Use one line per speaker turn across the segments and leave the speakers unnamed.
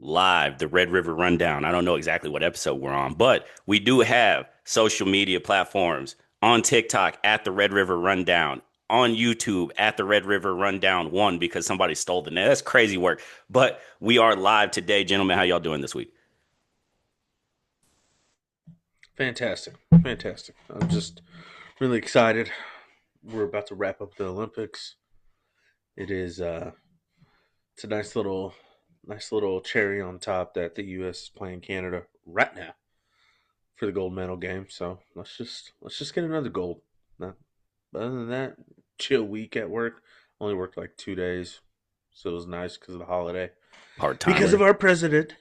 live, the Red River Rundown. I don't know exactly what episode we're on, but we do have social media platforms on TikTok at the Red River Rundown, on YouTube at the Red River Rundown 1 because somebody stole the name. That's crazy work. But we are live today, gentlemen. How y'all doing this week?
Fantastic. Fantastic. I'm just really excited. We're about to wrap up the Olympics. It is it's a nice little cherry on top that the US is playing Canada right now for the gold medal game. So let's just get another gold. Not, other than that, chill week at work. Only worked like 2 days. So it was nice because of the holiday.
Part
Because of
timer.
our president.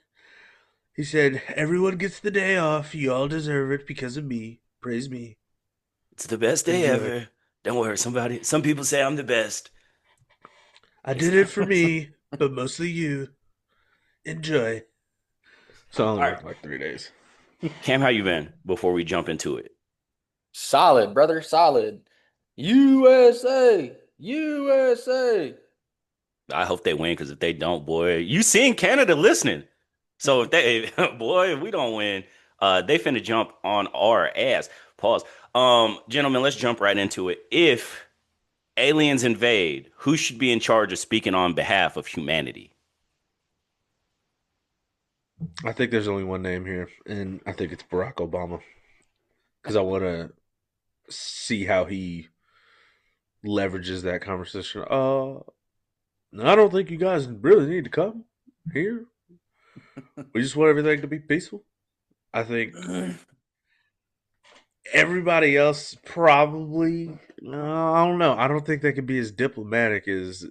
He said, everyone gets the day off. You all deserve it because of me. Praise me.
It's the best day
Enjoy.
ever. Don't worry, some people say I'm the best.
I
It's
did it for me, but mostly you. Enjoy. So I only
all right.
worked like 3 days.
Cam, how you been before we jump into it?
Solid, brother, solid. USA, USA.
I hope they win because if they don't, boy, you seen Canada listening. So if they, boy, if we don't win, they finna jump on our ass. Pause. Gentlemen, let's jump right into it. If aliens invade, who should be in charge of speaking on behalf of humanity?
I think there's only one name here, and I think it's Barack Obama. Because I want to see how he leverages that conversation. I don't think you guys really need to come here. We just want everything to be peaceful. I think everybody else probably. No, I don't know. I don't think they could be as diplomatic as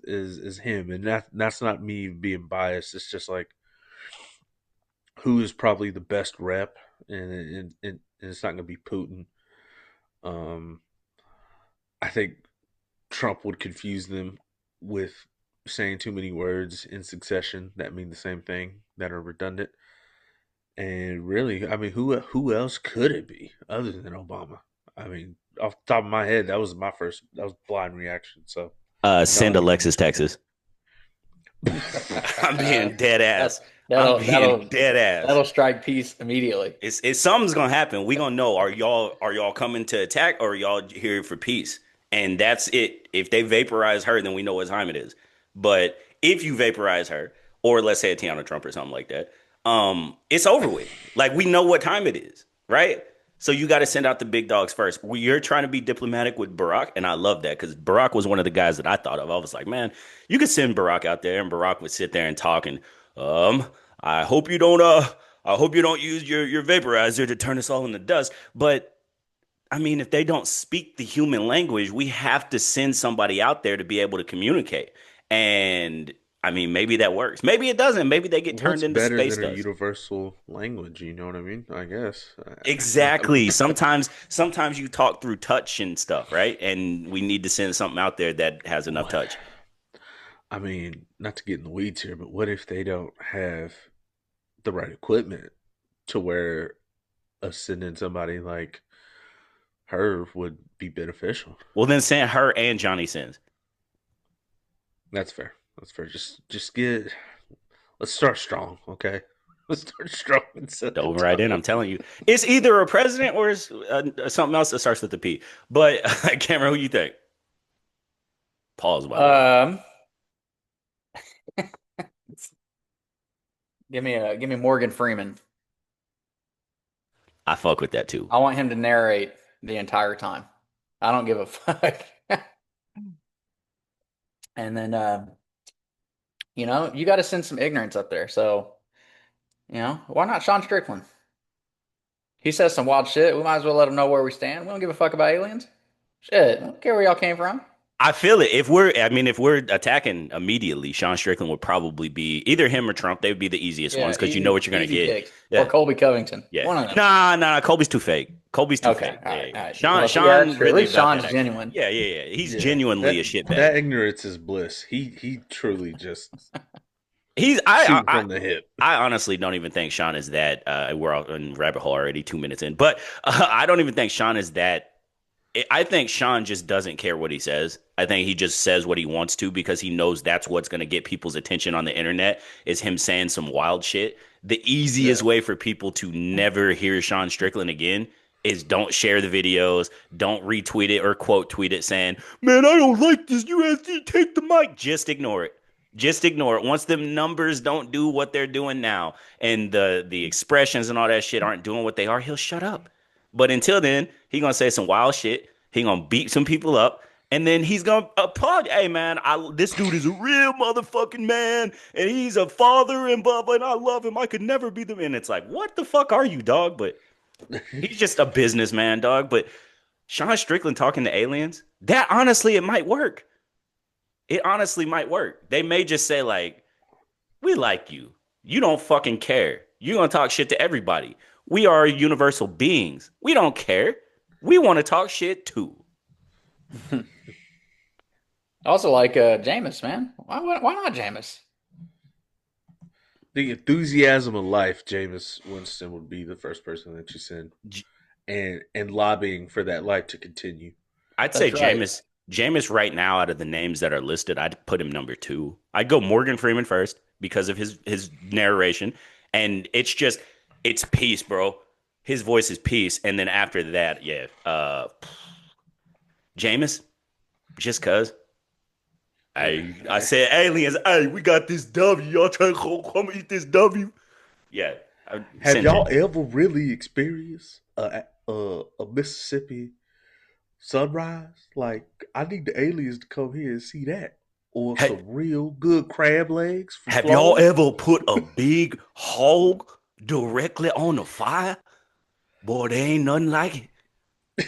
him, and that's not me being biased. It's just like who is probably the best rep, and it's not going to be Putin. Um, I think Trump would confuse them with saying too many words in succession that mean the same thing that are redundant. And really, I mean, who else could it be other than Obama? I mean, off the top of my head, that was blind reaction. So y'all
Send
have to give
Alexis, Texas.
me.
I'm being dead
That
ass. I'm
that'll
being
that'll
dead ass.
that'll strike peace immediately.
It's something's gonna happen. We gonna know. Are y'all coming to attack or are y'all here for peace? And that's it. If they vaporize her, then we know what time it is. But if you vaporize her, or let's say a Tiana Trump or something like that, it's over with. Like we know what time it is, right? So you got to send out the big dogs first. You're trying to be diplomatic with Barack, and I love that because Barack was one of the guys that I thought of. I was like, man, you could send Barack out there, and Barack would sit there and talk and um, I hope you don't I hope you don't use your vaporizer to turn us all into dust. But I mean, if they don't speak the human language, we have to send somebody out there to be able to communicate. And I mean, maybe that works. Maybe it doesn't. Maybe they get turned
What's
into
better
space
than a
dust.
universal language? You know what I mean? I guess.
Exactly. Sometimes you talk through touch and stuff, right? And we need to send something out there that has enough
What?
touch.
I mean, not to get in the weeds here, but what if they don't have the right equipment to where us sending somebody like her would be beneficial?
Well, then send her and Johnny Sins.
That's fair. That's fair. Just get. Let's start strong, okay? Let's start strong and set the
Dove right in. I'm
tone.
telling you, it's either a president or it's something else that starts with the P. But Cameron, who you think? Pause, by the way.
Um, give me Morgan Freeman.
I fuck with that too.
I want him to narrate the entire time. I don't give a fuck. And then you got to send some ignorance up there. So why not Sean Strickland? He says some wild shit. We might as well let him know where we stand. We don't give a fuck about aliens. Shit, I don't care where y'all came from.
I feel it. If we're attacking immediately, Sean Strickland would probably be either him or Trump. They would be the easiest ones
Yeah,
because you know
easy,
what you're gonna
easy
get.
picks. Or
Yeah,
Colby Covington.
yeah.
One of them.
Nah. Colby's too fake. Colby's too
Okay,
fake.
all
Yeah,
right, all
yeah.
right.
Sean,
Well, yeah,
Sean
true. At
really
least
about that
Sean's
extra.
genuine.
Yeah. He's
Yeah,
genuinely a
that
shitbag.
ignorance is bliss. He truly just
He's
shooting from the hip.
I honestly don't even think Sean is that. We're out in rabbit hole already, 2 minutes in, but I don't even think Sean is that I think Sean just doesn't care what he says. I think he just says what he wants to because he knows that's what's going to get people's attention on the internet is him saying some wild shit. The easiest
Yeah.
way for people to never hear Sean Strickland again is don't share the videos, don't retweet it or quote tweet it saying, "Man, I don't like this USD, take the mic." Just ignore it. Just ignore it. Once them numbers don't do what they're doing now and the expressions and all that shit aren't doing what they are, he'll shut up. But until then, he gonna say some wild shit. He gonna beat some people up, and then he's gonna applaud. Hey man, this dude is a real motherfucking man, and he's a father and blah blah. And I love him. I could never be the. And it's like, what the fuck are you, dog? But he's just a businessman, dog. But Sean Strickland talking to aliens, that honestly, it might work. It honestly might work. They may just say like, we like you. You don't fucking care. You're gonna talk shit to everybody. We are universal beings. We don't care. We want to talk shit too.
I also like Jameis, man. Why not Jameis?
The enthusiasm of life, Jameis Winston would be the first person that you send, and lobbying for that life to continue.
I'd say
That's right.
Jameis right now out of the names that are listed, I'd put him number two. I'd go Morgan Freeman first because of his narration, and it's peace, bro. His voice is peace, and then after that, yeah, Jameis, just cause I said aliens, hey, we got this W, y'all trying to come eat this W? Yeah, I
Have
send
y'all
Jameis.
ever really experienced a Mississippi sunrise? Like, I need the aliens to come here and see that, or
Hey,
some real good crab legs from
have y'all
Florida.
ever put a big hog directly on the fire? Boy, there ain't nothing like it.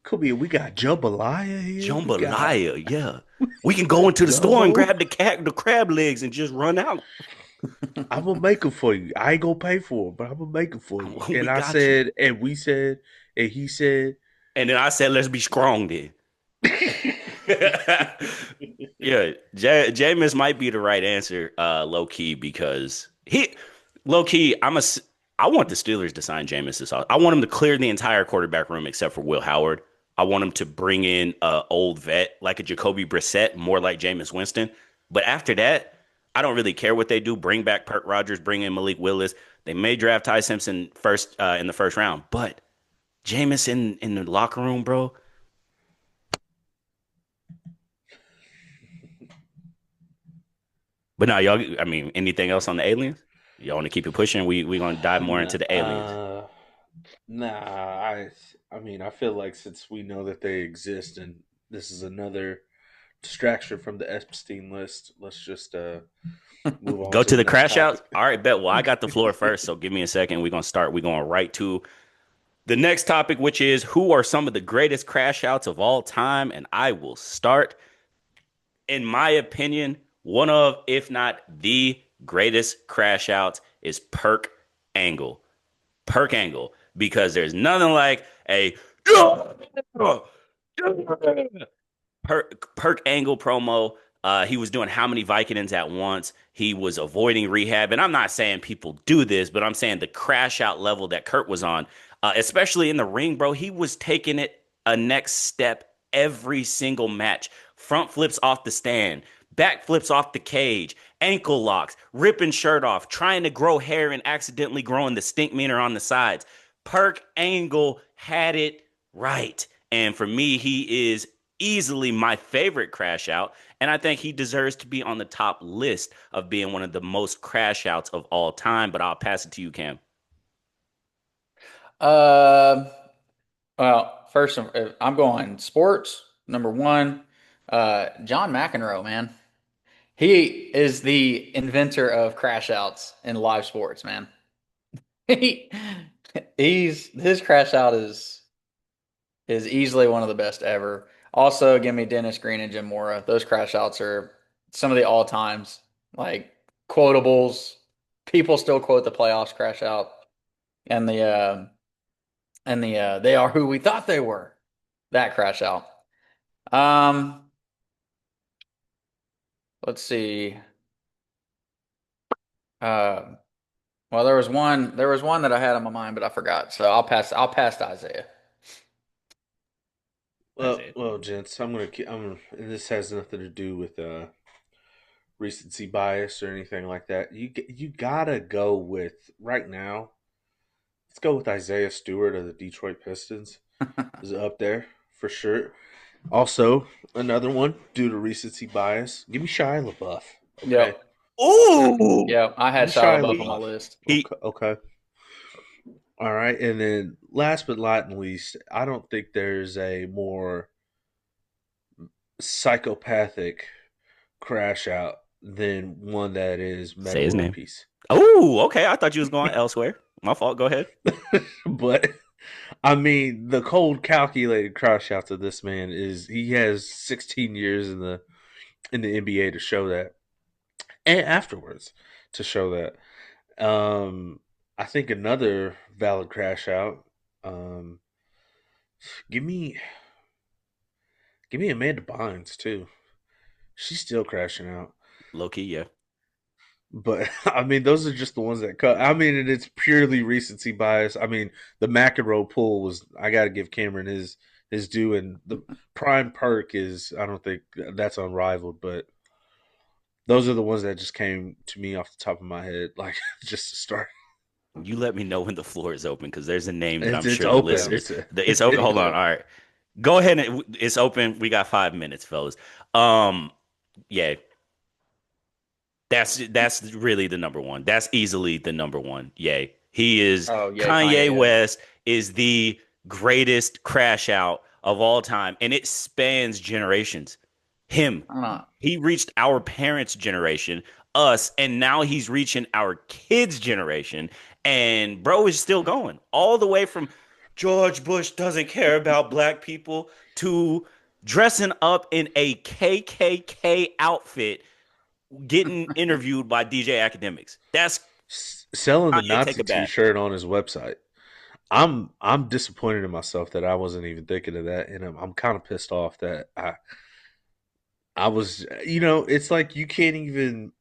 Come here, we got jambalaya here. We got
Jambalaya, yeah. We can go into the store and
gumbo.
grab the crab legs and just run out.
I'm gonna make them for you. I ain't gonna pay for them, but I'm gonna make them for you.
We
And I
got you.
said, and we said, and he said,
And then I said, let's be strong then. Yeah, Jameis might be the right answer, low key, because low key, I want the Steelers to sign Jameis this off. I want him to clear the entire quarterback room except for Will Howard. I want him to bring in a old vet like a Jacoby Brissett, more like Jameis Winston. But after that, I don't really care what they do. Bring back Perk Rogers, bring in Malik Willis. They may draft Ty Simpson first in the first round, but Jameis in the locker room, bro. But no, y'all. I mean, anything else on the aliens? Y'all want to keep it pushing? We gonna dive more
nah,
into the aliens.
nah. I mean, I feel like since we know that they exist, and this is another distraction from the Epstein list, let's just move on
Go
to
to
the
the
next
crash
topic.
outs. All right, bet. Well, I got the floor first, so give me a second. We're gonna start. We're going right to the next topic, which is who are some of the greatest crash outs of all time, and I will start. In my opinion, one of, if not the greatest crash outs is Perk Angle. Perk Angle, because there's nothing like a Perk Angle promo. He was doing how many Vicodins at once. He was avoiding rehab. And I'm not saying people do this, but I'm saying the crash out level that Kurt was on, especially in the ring, bro, he was taking it a next step every single match. Front flips off the stand, back flips off the cage, ankle locks, ripping shirt off, trying to grow hair and accidentally growing the stink meter on the sides. Perk Angle had it right. And for me, he is easily my favorite crash out. And I think he deserves to be on the top list of being one of the most crash outs of all time. But I'll pass it to you, Cam.
Uh, well, first, I'm going sports. Number one, John McEnroe, man. He is the inventor of crash outs in live sports, man. He, his crash out is easily one of the best ever. Also, give me Dennis Green and Jim Mora. Those crash outs are some of the all times like quotables. People still quote the playoffs crash out and the they are who we thought they were. That crash out. Um, let's see. Uh, well, there was one that I had on my mind, but I forgot. So I'll pass to Isaiah.
Well,
Isaiah.
well, gents, and this has nothing to do with recency bias or anything like that. You gotta go with right now. Let's go with Isaiah Stewart of the Detroit Pistons. Is up there for sure. Also, another one due to recency bias. Give me Shia LaBeouf. Okay,
Yep.
Ooh,
Yep. I
give
had
me
Shia
Shia
LaBeouf on my
LaBeouf.
list.
he
Okay, okay. All right, and then last but not least, I don't think there's a more psychopathic crash out than one that is Meta
say his
World
name.
Peace.
Oh, okay. I thought you was going elsewhere. My fault. Go ahead.
But I mean, the cold, calculated crash out to this man is he has 16 years in the NBA to show that, and afterwards to show that. I think another valid crash out. Um, give me give me Amanda Bynes too. She's still crashing out.
Low key, yeah.
But I mean, those are just the ones that cut. I mean, and it's purely recency bias. I mean, the McEnroe pool was. I got to give Cameron his due, and the prime perk is. I don't think that's unrivaled, but those are the ones that just came to me off the top of my head, like just to start.
You let me know when the floor is open because there's a name that I'm
It's
sure the
open.
Yeah.
listeners. It's open. Hold on.
Yeah.
All right, go ahead and it's open. We got 5 minutes, fellas. Yeah, that's really the number one. That's easily the number one. Yay. He is
Oh yeah,
Kanye
Kanye.
West is the greatest crash out of all time, and it spans generations. Him.
I don't know.
He reached our parents' generation, us, and now he's reaching our kids' generation. And bro is still going all the way from George Bush doesn't care about black people to dressing up in a KKK outfit getting interviewed by DJ Academics. That's
Selling the
Kanye take
Nazi
a bath.
T-shirt on his website. I'm disappointed in myself that I wasn't even thinking of that, and I'm kind of pissed off that I was. It's like you can't even.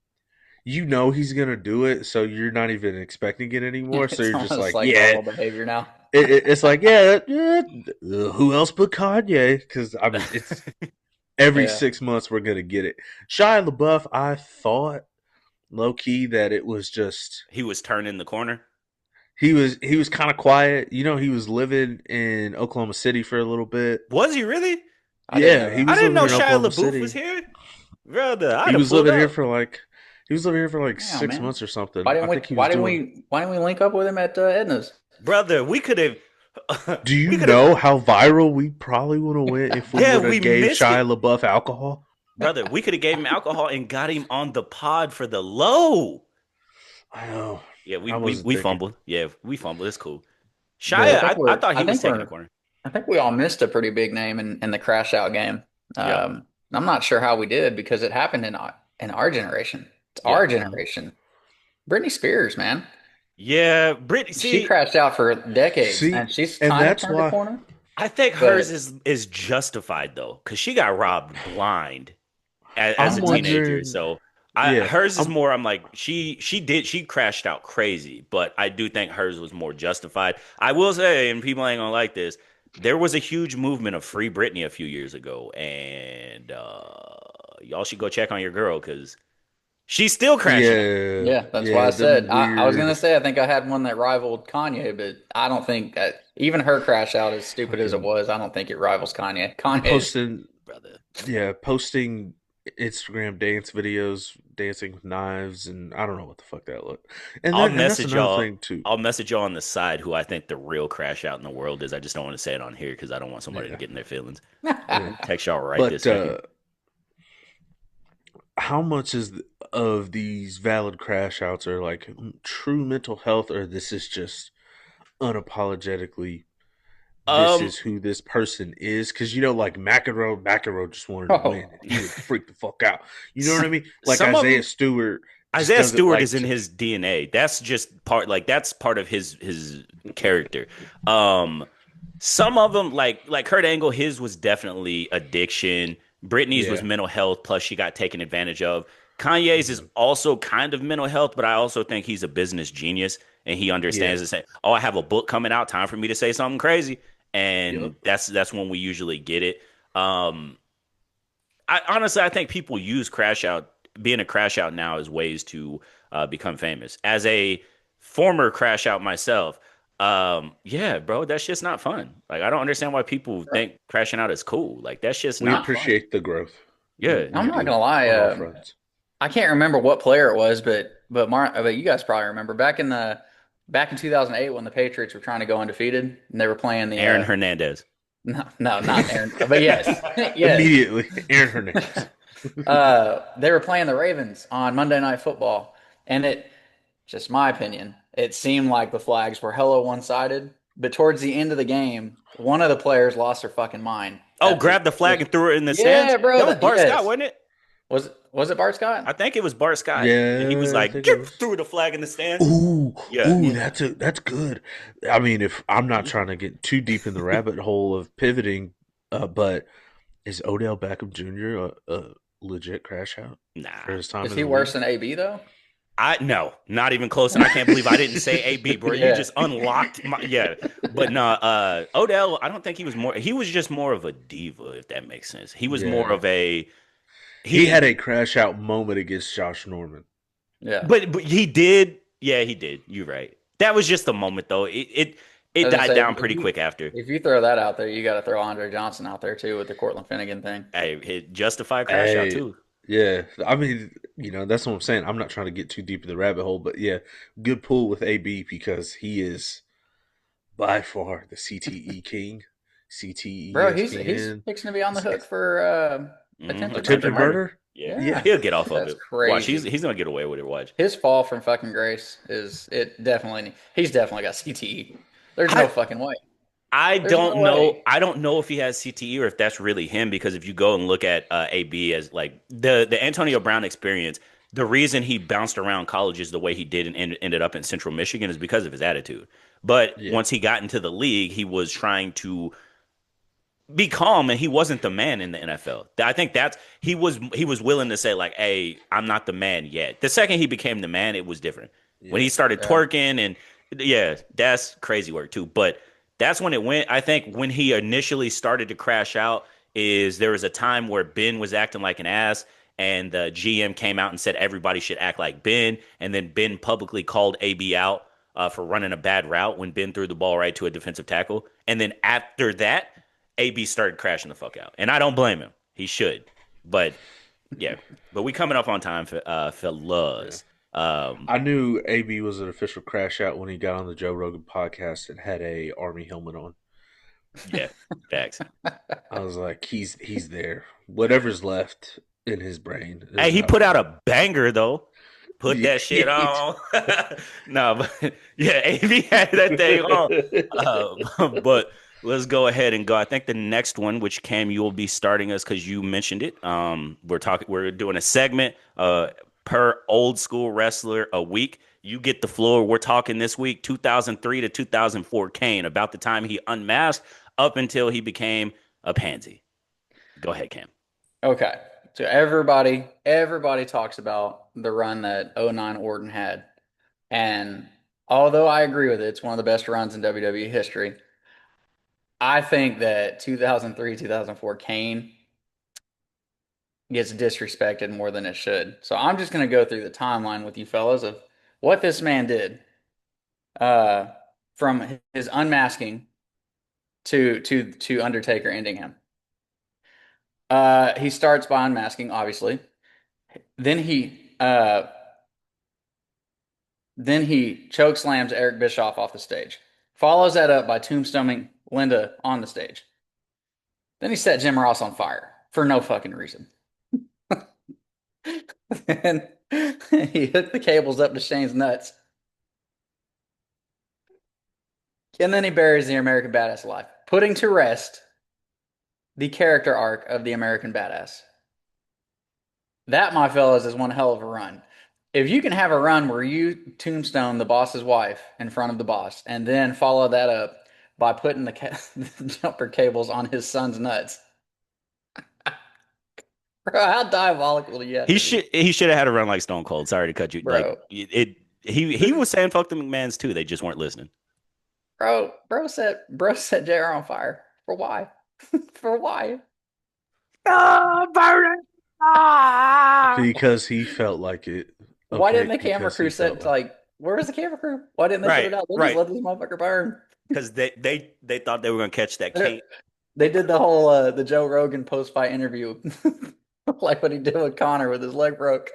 He's gonna do it, so you're not even expecting it anymore. So
It's
you're just
almost
like,
like
yeah.
normal behavior now.
It's like, yeah, who else but Kanye? Because I mean, it's every
Yeah.
6 months we're gonna get it. Shia LaBeouf, I thought low key that it was just
He was turning the corner.
he was kind of quiet. He was living in Oklahoma City for a little bit.
Was he really?
I didn't
Yeah,
know
he
that.
I
was
didn't
living
know
in
Shia
Oklahoma
LaBeouf was
City.
here. Brother, I'd
He
have
was
pulled
living here
up.
for like he was living here for like
Damn,
six
man.
months or something. I think he
Why
was
didn't
doing.
we link up with him at Edna's?
Brother, we could have
Do you
we could have
know how viral we probably would have went if we
yeah,
would
we
have gave
missed
Shia
it.
LaBeouf alcohol?
Brother, we could have gave him alcohol and got him on the pod for the low.
I know.
Yeah,
I
we
wasn't
we
thinking,
fumbled. Yeah, we fumbled. It's cool.
I
but
Shia,
think
I thought he was taking the corner.
I think we all missed a pretty big name in the crash out game.
Yep.
I'm not sure how we did because it happened in our generation. It's our
Yep.
generation. Britney Spears, man.
Yeah, Brittany.
She
See,
crashed out for decades
see,
and she's
and
kind of
that's
turned a
why.
corner,
I think hers
but
is justified though, because she got robbed blind as
I'm
a teenager.
wondering.
So
Yeah,
hers is
I'm.
more. I'm like she crashed out crazy, but I do think hers was more justified. I will say, and people ain't gonna like this. There was a huge movement of free Britney a few years ago, and y'all should go check on your girl because she's still crashing out.
Yeah,
yeah, that's why I
yeah.
said
Them
I was gonna
weird
say I think I had one that rivaled Kanye, but I don't think that even her crash out, as stupid as it
fucking
was, I don't think it rivals Kanye. Kanye's
posting.
Brother.
Yeah, posting Instagram dance videos, dancing with knives, and I don't know what the fuck that looked. And that's another thing too.
I'll message y'all on the side who I think the real crash out in the world is. I just don't want to say it on here because I don't want somebody to
Yeah,
get in their feelings.
yeah.
Text y'all right this
But
second.
how much of these valid crash outs are like true mental health, or this is just unapologetically this
Um,
is who this person is? Because like McEnroe just wanted to win,
oh,
and he would freak the fuck out. You know what I mean? Like
some of
Isaiah
them,
Stewart just
Isaiah
doesn't
Stewart
like
is in
to.
his DNA. That's just part, like that's part of his character. Um, some of them, like Kurt Angle, his was definitely addiction. Britney's was
Yeah,
mental health, plus she got taken advantage of. Kanye's is
yeah,
also kind of mental health, but I also think he's a business genius and he
yeah.
understands and say, "Oh, I have a book coming out. Time for me to say something crazy."
Yep.
and that's when we usually get it. Um, I honestly, I think people use crash out, being a crash out now, as ways to become famous. As a former crash out myself, yeah, bro, that shit's not fun. Like, I don't understand why people think crashing out is cool. Like, that shit's
We
not fun.
appreciate the growth.
Yeah,
We
I'm not
do
gonna lie.
on all fronts.
I can't remember what player it was, but you guys probably remember back in 2008 when the Patriots were trying to go undefeated and they were playing the
Aaron Hernandez.
no, not Aaron, but yes, yes.
Immediately, Aaron Hernandez.
They were playing the Ravens on Monday Night Football, and just my opinion, it seemed like the flags were hella one-sided. But towards the end of the game, one of the players lost their fucking mind
Oh, grabbed the flag and threw it in the stands.
yeah, bro.
That was Bart Scott,
Yes,
wasn't it?
was it Bart Scott?
I think it was Bart Scott, and he was
Yeah, I
like,
think it
"Get
was.
through the flag in the stands."
Ooh,
Yeah,
ooh,
Yeah.
that's good. I mean, if I'm not trying to get too deep in the rabbit hole of pivoting, but is Odell Beckham Jr. a legit crash out for
nah.
his time
Is
in
he
the
worse
league?
than AB though?
I no, not even close. And I can't believe I didn't say AB, bro. You
Yeah.
just unlocked my yeah. But no, Odell, I don't think he was just more of a diva, if that makes sense. He was more
Yeah,
of a
he had
he
a crash out moment against Josh Norman.
Yeah.
but he did, yeah, he did. You're right. That was just a moment though. It
As I
died
say,
down pretty quick after.
if you throw that out there, you got to throw Andre Johnson out there too with the Cortland Finnegan thing.
Hey, it justified crash out
Hey,
too.
yeah, I mean, that's what I'm saying. I'm not trying to get too deep in the rabbit hole, but yeah, good pull with AB because he is by far the CTE king, CTE
Bro, he's
ESPN,
fixing to be on the hook for attempted
attempted
murder.
murder.
Yeah,
Yeah,
he'll get off of
that's
it. Watch,
crazy.
he's gonna get away with it. Watch.
His fall from fucking grace is it definitely he's definitely got CTE. There's no
I
fucking way.
I
There's no
don't know.
way.
I don't know if he has CTE or if that's really him because if you go and look at AB as like the Antonio Brown experience, the reason he bounced around colleges the way he did and ended up in Central Michigan is because of his attitude. But
Yeah,
once he got into the league, he was trying to be calm and he wasn't the man in the NFL. I think that's he was willing to say like, "Hey, I'm not the man yet." The second he became the man, it was different. When he
yeah,
started
Yeah.
twerking and yeah, that's crazy work too. But that's when it went. I think when he initially started to crash out is there was a time where Ben was acting like an ass and the GM came out and said everybody should act like Ben and then Ben publicly called AB out for running a bad route when Ben threw the ball right to a defensive tackle. And then after that, AB started crashing the fuck out, and I don't blame him. He should, but yeah. But we coming up on time for
yeah.
fellas. Um,
I knew AB was an official crash out when he got on the Joe Rogan podcast and had a army helmet on.
yeah, facts.
I was like, he's there. Whatever's left in his brain
Hey,
is
he
about
put
to
out
come.
a banger though. Put
Yeah,
that shit
he
on. No, but yeah, AB had that thing on. But let's go ahead and go. I think the next one, which Cam, you will be starting us because you mentioned it. We're doing a segment per old school wrestler a week. You get the floor. We're talking this week, 2003 to 2004 Kane, about the time he unmasked up until he became a pansy. Go ahead, Cam.
Okay. So everybody talks about the run that '09 Orton had. And although I agree with it, it's one of the best runs in WWE history. I think that 2003, 2004 Kane gets disrespected more than it should. So I'm just going to go through the timeline with you fellas of what this man did uh, from his unmasking to Undertaker ending him. He starts by unmasking, obviously. Then he choke slams Eric Bischoff off the stage. Follows that up by tombstoning Linda on the stage. Then he set Jim Ross on fire for no fucking reason. And he hooked the cables up to Shane's nuts. And then he buries the American Badass alive, putting to rest the character arc of the American Badass. That, my fellas, is one hell of a run. If you can have a run where you tombstone the boss's wife in front of the boss and then follow that up by putting the jumper cables on his son's nuts, bro, how diabolical do you have to be?
He should have had a run like Stone Cold. Sorry to cut you. Like
Bro,
he was saying fuck the McMahons too. They just weren't listening.
Bro set JR on fire. For why? For why?
Ah, burn it! Ah!
Because he felt like it.
Why didn't
Okay,
the camera
because he
crew
felt
set
like
like where was the camera crew? Why didn't they put
Right,
it out? They just
right.
let this motherfucker burn.
Because they thought they were gonna catch that
They
Kane.
they did the whole the Joe Rogan post fight interview, like what he did with Connor with his leg broke.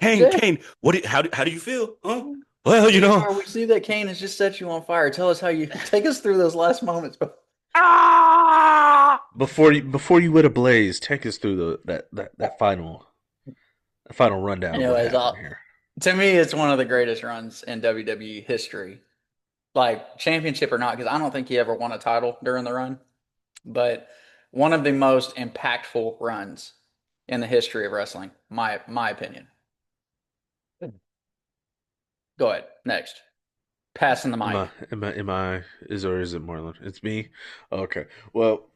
Kane,
J-
Kane. How do you feel? Huh? Well,
JR, we see that Kane has just set you on fire. Tell us how you take us through those last moments.
ah!
before you went ablaze. Take us through that final rundown of what
Anyways,
happened here.
to me, it's one of the greatest runs in WWE history. Like championship or not, because I don't think he ever won a title during the run, but one of the most impactful runs in the history of wrestling, my opinion. Go ahead. Next. Passing the
Am I
mic.
am I is or is it Marlon? It's me. Okay. Well,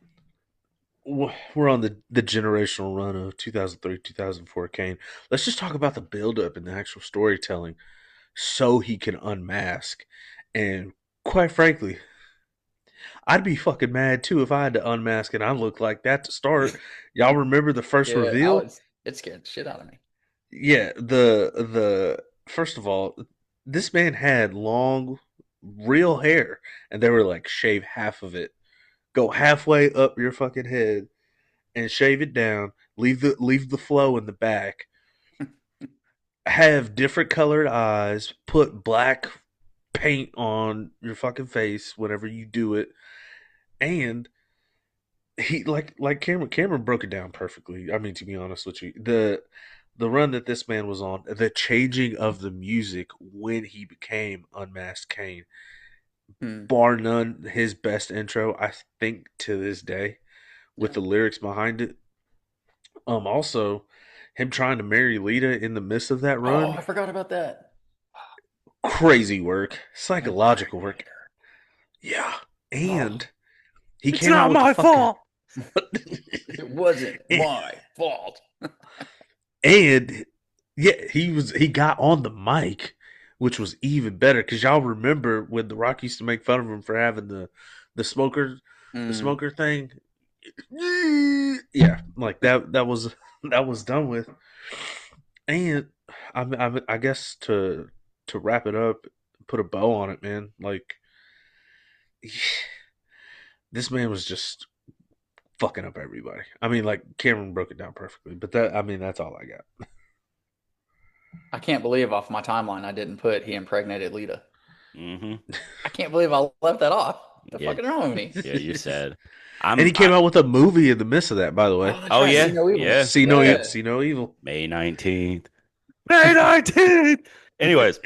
we're on the generational run of 2003 2004 Kane. Let's just talk about the build up and the actual storytelling so he can unmask. And quite frankly, I'd be fucking mad too if I had to unmask and I looked like that to start. Y'all remember the first
Yeah,
reveal?
it scared the shit out of me.
Yeah, the first of all, this man had long real hair and they were like shave half of it. Go halfway up your fucking head and shave it down. Leave the flow in the back. Have different colored eyes. Put black paint on your fucking face whenever you do it. And he like Cameron broke it down perfectly. I mean, to be honest with you, the run that this man was on, the changing of the music when he became Unmasked Kane,
Hmm.
bar none, his best intro. I think to this day, with
Yeah.
the lyrics behind it. Also, him trying to marry Lita in the midst of that
Oh,
run,
I forgot about that.
crazy work, psychological work.
Impregnator.
Yeah,
Oh,
and he
It's
came out
not
with the
my
fucking
fault.
it wasn't
and,
my fault.
and yeah, he got on the mic, which was even better because y'all remember when The Rock used to make fun of him for having the smoker the
Mm.
smoker thing. Yeah, like that was done with. And I guess to wrap it up, put a bow on it, man. Like this man was just fucking up everybody. I mean, like Cameron broke it down perfectly, but that's all I got.
I can't believe off my timeline I didn't put he impregnated Lita.
Mm-hmm.
I can't believe I left that off. What the
Yeah,
fuck is wrong with me?
yeah. You're sad.
And he
I'm.
came out with a movie in the midst of that, by the way.
Oh, that's
Oh
right. See
yeah,
no evil.
yeah.
Yeah.
See no evil.
May 19th. May 19th. Anyways,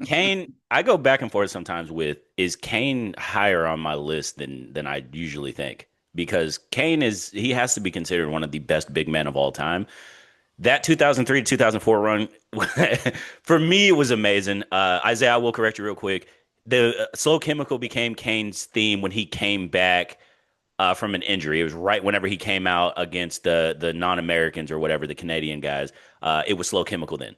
Kane. I go back and forth sometimes with is Kane higher on my list than I usually think because Kane he has to be considered one of the best big men of all time. That 2003 to 2004 run, for me, it was amazing. Isaiah, I will correct you real quick. The Slow Chemical became Kane's theme when he came back from an injury. It was right whenever he came out against the non-Americans or whatever, the Canadian guys. It was Slow Chemical then.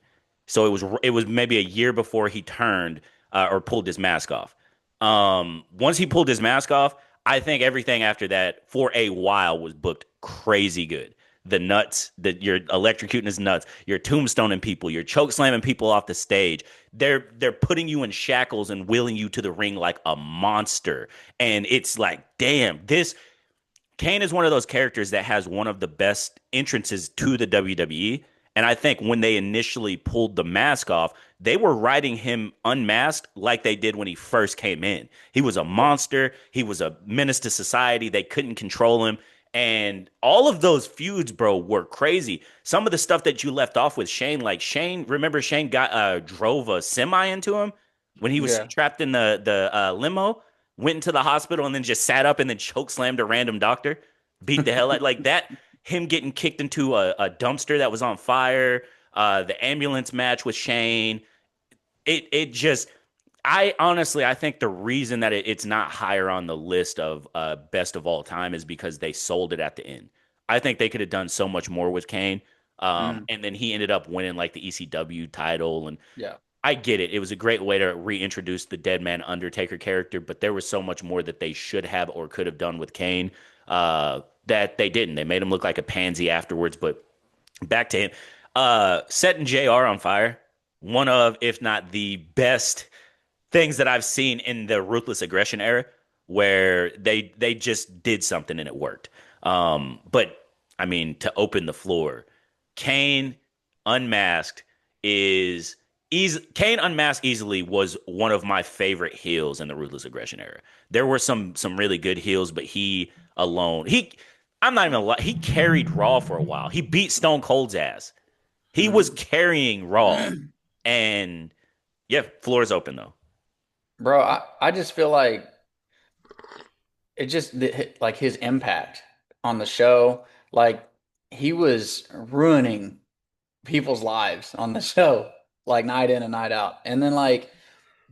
So it was maybe a year before he turned or pulled his mask off. Once he pulled his mask off, I think everything after that for a while was booked crazy good. The nuts, that you're electrocuting his nuts, you're tombstoning people, you're choke slamming people off the stage. They're putting you in shackles and wheeling you to the ring like a monster. And it's like, damn, this Kane is one of those characters that has one of the best entrances to the WWE. And I think when they initially pulled the mask off, they were writing him unmasked like they did when he first came in. He was a monster. He was a menace to society. They couldn't control him. And all of those feuds, bro, were crazy. Some of the stuff that you left off with Shane, like Shane, remember Shane got drove a semi into him when he was
Yeah.
trapped in the limo, went into the hospital and then just sat up and then choke slammed a random doctor, beat the hell out like that. Him getting kicked into a dumpster that was on fire, the ambulance match with Shane. It just I honestly I think the reason that it's not higher on the list of best of all time is because they sold it at the end. I think they could have done so much more with Kane.
Mm.
And then he ended up winning like the ECW title and
Yeah.
I get it. It was a great way to reintroduce the Dead Man Undertaker character, but there was so much more that they should have or could have done with Kane that they didn't. They made him look like a pansy afterwards. But back to him, setting Jr. on fire. One of, if not the best things that I've seen in the ruthless aggression era, where they just did something and it worked. But I mean, to open the floor, Kane unmasked is easy. Kane unmasked easily was one of my favorite heels in the ruthless aggression era. There were some really good heels, but he alone, I'm not even gonna lie, he carried Raw for a while. He beat Stone Cold's ass. He was
Mhm.
carrying Raw, and yeah, floor's open though.
Bro, I just feel like it just like his impact on the show, like he was ruining people's lives on the show, like night in and night out. And then like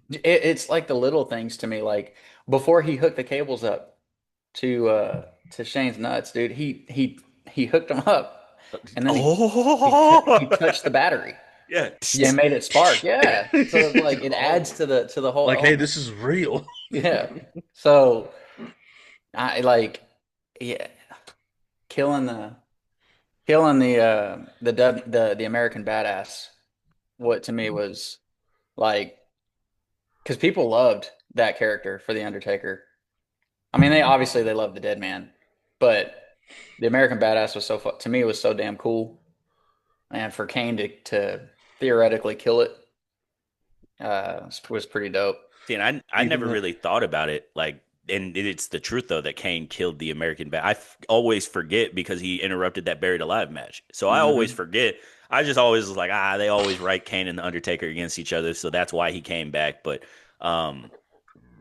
it's like the little things to me, like before he hooked the cables up to Shane's nuts, dude, he hooked them up and then he
Oh,
touched the battery.
yeah.
Yeah, made it spark. Yeah. So like it adds
Oh,
to the whole
like, hey,
element.
this is real.
Yeah. So I like yeah, killing the the American badass. What to me was like because people loved that character for the Undertaker. I mean, they obviously they loved the Dead Man, but the American badass was so to me it was so damn cool, and for Kane to theoretically kill it was pretty dope.
See, and I
Even
never
the
really thought about it like, and it's the truth though that Kane killed the American bat. Always forget because he interrupted that buried alive match. So I always
Hmm.
forget. I just always was like, they always write Kane and the Undertaker against each other, so that's why he came back. But um,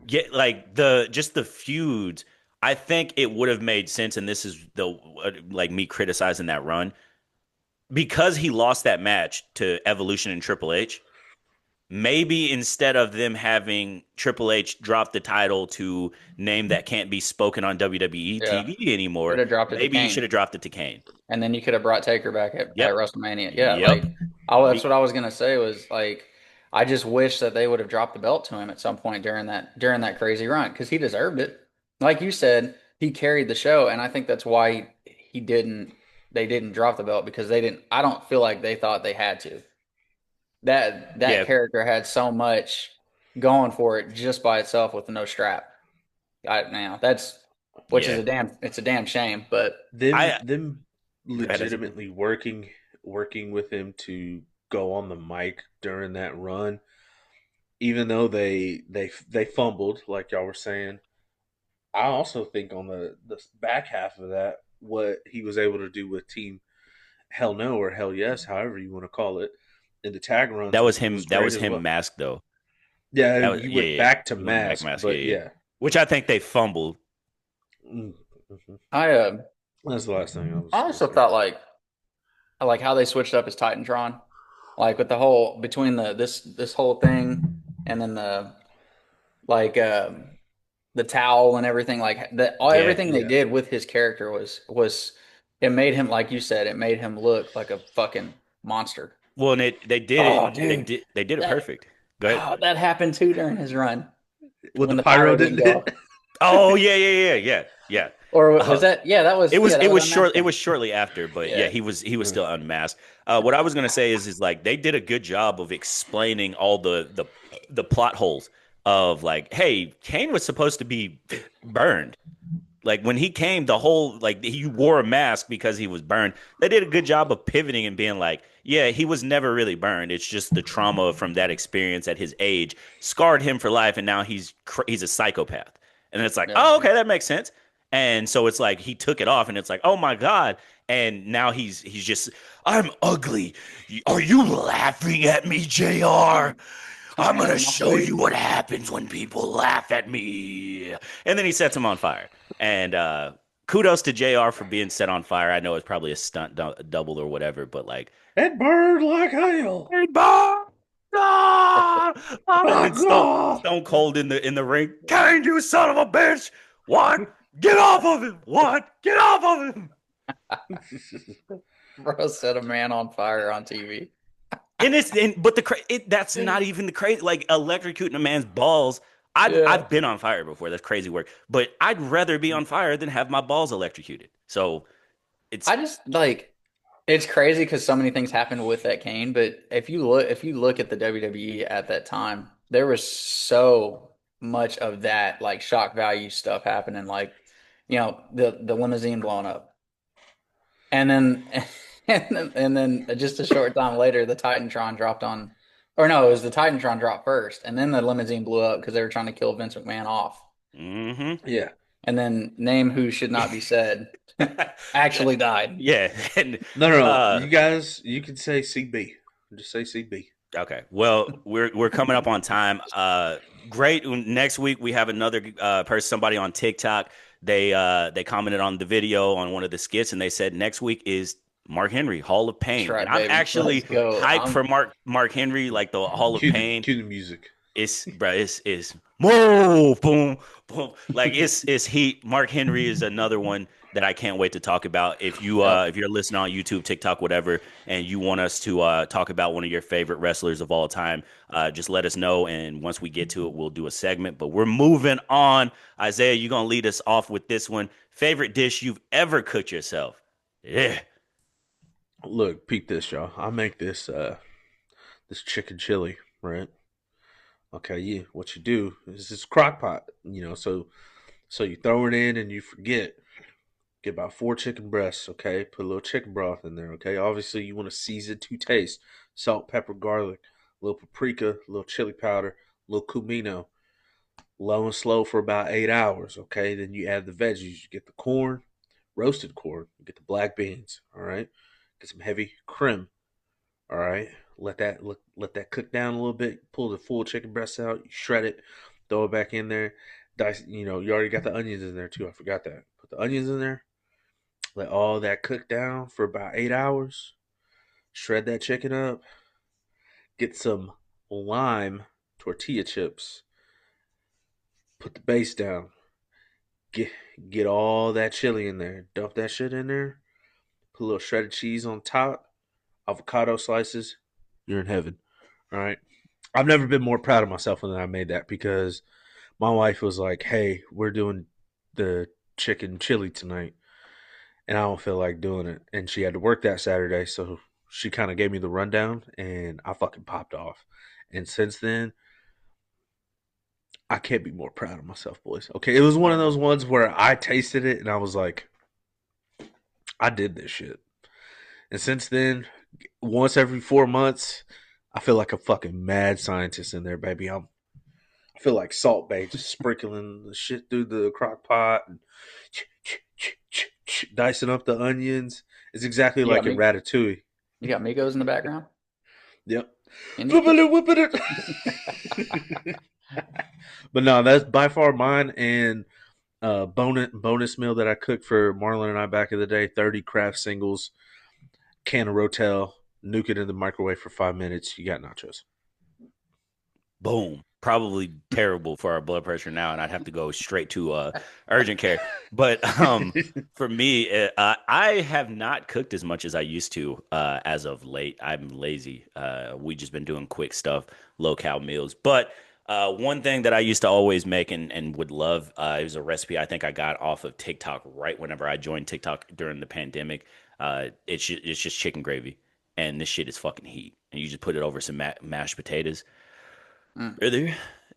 yeah, like the feuds. I think it would have made sense, and this is the like me criticizing that run because he lost that match to Evolution and Triple H. Maybe instead of them having Triple H drop the title to name that can't be spoken on WWE
Yeah,
TV
should
anymore,
have dropped it to
maybe he should
Kane.
have dropped it to Kane.
And then you could have brought Taker back at
Yep.
WrestleMania. Yeah,
Yep.
like that's
Be-
what I was gonna say was like I just wish that they would have dropped the belt to him at some point during that crazy run because he deserved it. Like you said, he carried the show, and I think that's why he didn't. They didn't drop the belt because they didn't. I don't feel like they thought they had to. That
yeah.
character had so much going for it just by itself with no strap. Now that's which is
Yeah.
a damn shame, but
I
them
go ahead.
legitimately working with him to go on the mic during that run, even though they fumbled, like y'all were saying. I also think on the back half of that, what he was able to do with Team Hell No or Hell Yes, however you want to call it, in the tag runs
That was
was
him. That
great
was
as
him
well.
masked though.
Yeah,
That was
he
yeah,
went
yeah.
back to
He went back
mask,
mask. Yeah,
but
yeah.
yeah.
Which I think they fumbled.
Mm-hmm.
I
That's the last thing I
I
was
also
thinking.
thought like I like how they switched up his Titantron, like with the whole between the this whole thing and then like the towel and everything like
Yeah.
everything they
Yeah,
did with his character was it made him like you said it made him look like a fucking monster.
Well, and they did it.
Oh, dude,
They did it
that
perfect. Go ahead.
that happened too during his run
with the
when the
pyro
pyro didn't
didn't
go.
hit.
Oh yeah, yeah.
Or was
Uh,
that? Yeah,
it
that was
was short. It
unmasking.
was shortly after, but yeah,
Yeah,
he was still unmasked. What I was gonna say is like they did a good job of explaining all the plot holes of like, hey, Kane was supposed to be burned. Like when he came, the whole like he wore a mask because he was burned. They did a good job of pivoting and being like, yeah, he was never really burned. It's just the trauma from that experience at his age scarred him for life, and now he's a psychopath. And it's like,
yeah.
oh, okay, that makes sense. And so it's like he took it off, and it's like, oh my god. And now he's just, I'm ugly. Are you laughing at me, Jr.? I'm
Out
gonna
of my
show you
face.
what happens when people laugh at me. And then he sets him on fire. And kudos to JR for being set on fire. I know it's probably a stunt double or whatever, but like,
It burned like hell.
hey, Bob! Ah! Ah! And
My
then
God.
Stone Cold in the ring. Kane, you son of a bitch! What? Get off of him! What? Get off of him!
Bro set a man on fire on TV.
but that's not even the crazy. Like electrocuting a man's balls.
Yeah.
I've been on fire before. That's crazy work. But I'd rather be on fire than have my balls electrocuted. So it's
I just like it's crazy because so many things happened with that cane. But if you look at the WWE at that time, there was so much of that like shock value stuff happening, like the limousine blowing up, and then and then just a short time later, the Titantron dropped on, or no, it was the Titantron dropped first, and then the limousine blew up because they were trying to kill Vince McMahon off,
mm-hmm.
Yeah.
and then name who should not be said actually died.
Yeah. And
No.
uh
You guys, you can say CB. Just say CB.
okay. Well, we're coming up on time. Great. Next week we have another person, somebody on TikTok. They commented on the video on one of the skits, and they said next week is Mark Henry Hall of
That's
Pain, and
right,
I'm
baby. Let's
actually
go.
hyped for Mark Henry, like the Hall of Pain.
Cue the music.
It's whoa, boom, boom. Like it's heat. Mark Henry is another one that I can't wait to talk about.
Yep.
If you're listening on YouTube, TikTok, whatever, and you want us to talk about one of your favorite wrestlers of all time, just let us know. And once we get to it, we'll do a segment. But we're moving on. Isaiah, you're gonna lead us off with this one. Favorite dish you've ever cooked yourself? Yeah.
Look, peep this, y'all. I make this chicken chili, right? Okay, yeah. What you do is this crock pot, so you throw it in and you forget. Get about 4 chicken breasts, okay? Put a little chicken broth in there, okay? Obviously, you want to season to taste: salt, pepper, garlic, a little paprika, a little chili powder, a little cumino. Low and slow for about 8 hours, okay? Then you add the veggies. You get the corn, roasted corn. You get the black beans, all right? Get some heavy cream, all right? Let that cook down a little bit. Pull the full chicken breast out. You shred it. Throw it back in there. Dice. You already got the onions in there too. I forgot that. Put the onions in there. Let all that cook down for about 8 hours. Shred that chicken up. Get some lime tortilla chips. Put the base down. Get get all that chili in there. Dump that shit in there. Put a little shredded cheese on top. Avocado slices. You're in heaven. All right. I've never been more proud of myself than I made that because my wife was like, "Hey, we're doing the chicken chili tonight," and I don't feel like doing it. And she had to work that Saturday, so she kind of gave me the rundown, and I fucking popped off. And since then, I can't be more proud of myself, boys. Okay, it was one of those ones where I tasted it and I was like, I did this shit. And since then, once every 4 months, I feel like a fucking mad scientist in there, baby. I feel like Salt Bay, just sprinkling the shit through the crock pot and dicing up the onions. It's exactly
You got
like in
me.
Ratatouille.
You got Migos in the background.
Yep.
In your
Whipping
kitchen.
it, whipping it. But no, that's by far mine. And bonus meal that I cooked for Marlon and I back in the day: 30 craft singles, can of Rotel, nuke it in the microwave for 5 minutes. You got nachos.
Boom. Probably terrible for our blood pressure now, and I'd have to go straight to urgent care. But for me, I have not cooked as much as I used to as of late. I'm lazy. We just been doing quick stuff, low cal meals. But one thing that I used to always make and would love it was a recipe I think I got off of TikTok right whenever I joined TikTok during the pandemic. It's just chicken gravy, and this shit is fucking heat. And you just put it over some mashed potatoes.
Mm.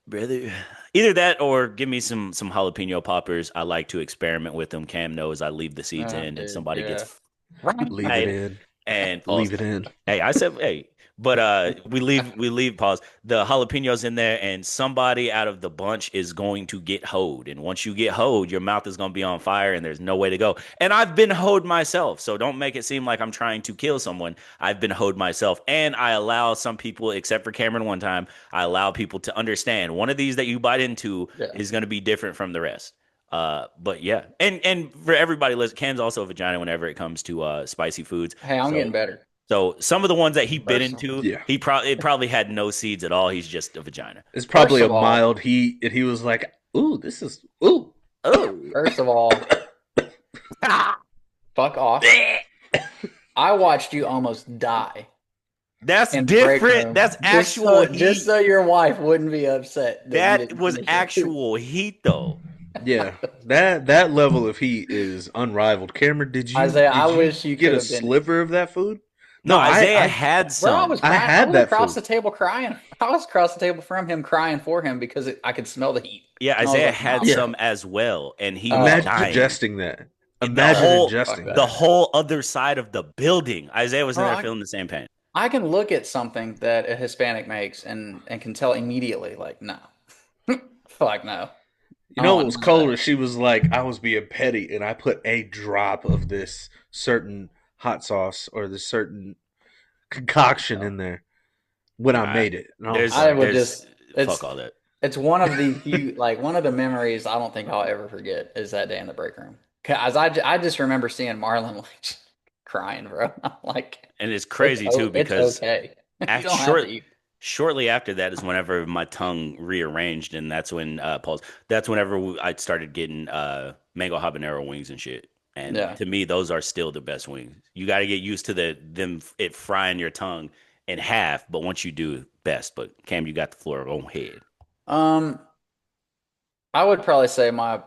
Brother. Either that or give me some jalapeno poppers. I like to experiment with them. Cam knows I leave the seeds in, and
Dude,
somebody
yeah.
gets
Leave it
fried.
in.
And pause.
Leave it in.
Hey, I said hey, but we leave pause the jalapenos in there, and somebody out of the bunch is going to get hoed. And once you get hoed, your mouth is going to be on fire, and there's no way to go. And I've been hoed myself, so don't make it seem like I'm trying to kill someone. I've been hoed myself, and I allow some people, except for Cameron, one time, I allow people to understand one of these that you bite into
Yeah.
is going to be different from the rest. But yeah, and for everybody, listen, Cam's also a vagina whenever it comes to spicy foods.
Hey, I'm getting
So
better.
so some of the ones that he bit
First,
into,
Yeah.
it probably had no seeds at all. He's just a vagina.
It's probably
first
a
of all,
mild heat, and he was like, "Ooh, this is ooh."
Oh,
first of all, fuck off. I watched you almost die
That's
in the break
different.
room,
That's actual
just
heat.
so your wife wouldn't be upset that you
That
didn't
was
finish your food.
actual heat, though.
Yeah, that level of heat is unrivaled. Cameron,
Isaiah, I
did you
wish you
get
could
a
have been.
sliver of that food?
No,
No,
Isaiah had
Bro, I was
some.
I
crying. I
had
was
that
across
food.
the table crying. I was across the table from him, crying for him because I could smell the heat,
Yeah,
and I was
Isaiah
like,
had
"No,
Yeah,
some as well, and he was
oh,
imagine
dying.
ingesting that.
The
Imagine
whole
fuck
ingesting
the
that,
that.
whole other side of the building. Isaiah was in
bro."
there feeling the same pain.
I can look at something that a Hispanic makes and can tell immediately, like, no, fuck no,
You
I don't
know what
want
was
none of
colder?
that.
She was like, I was being petty, and I put a drop of this certain hot sauce or this certain concoction
So
in there when I
Nah,
made it, and I was
there's
I
like,
would
there's
just,
fuck
it's
all that.
it's one of the few, like one of the memories I don't think I'll ever forget is that day in the break room. Cause I just remember seeing Marlon like crying, bro. I'm like,
And it's crazy too
it's
because
okay. You
after
don't have to
short
eat.
shortly after that is whenever my tongue rearranged, and that's when Paul's. That's whenever I started getting mango habanero wings and shit. And
Yeah.
to me, those are still the best wings. You got to get used to them it frying your tongue in half, but once you do, best. But Cam, you got the floor. Go ahead.
Um, I would probably say my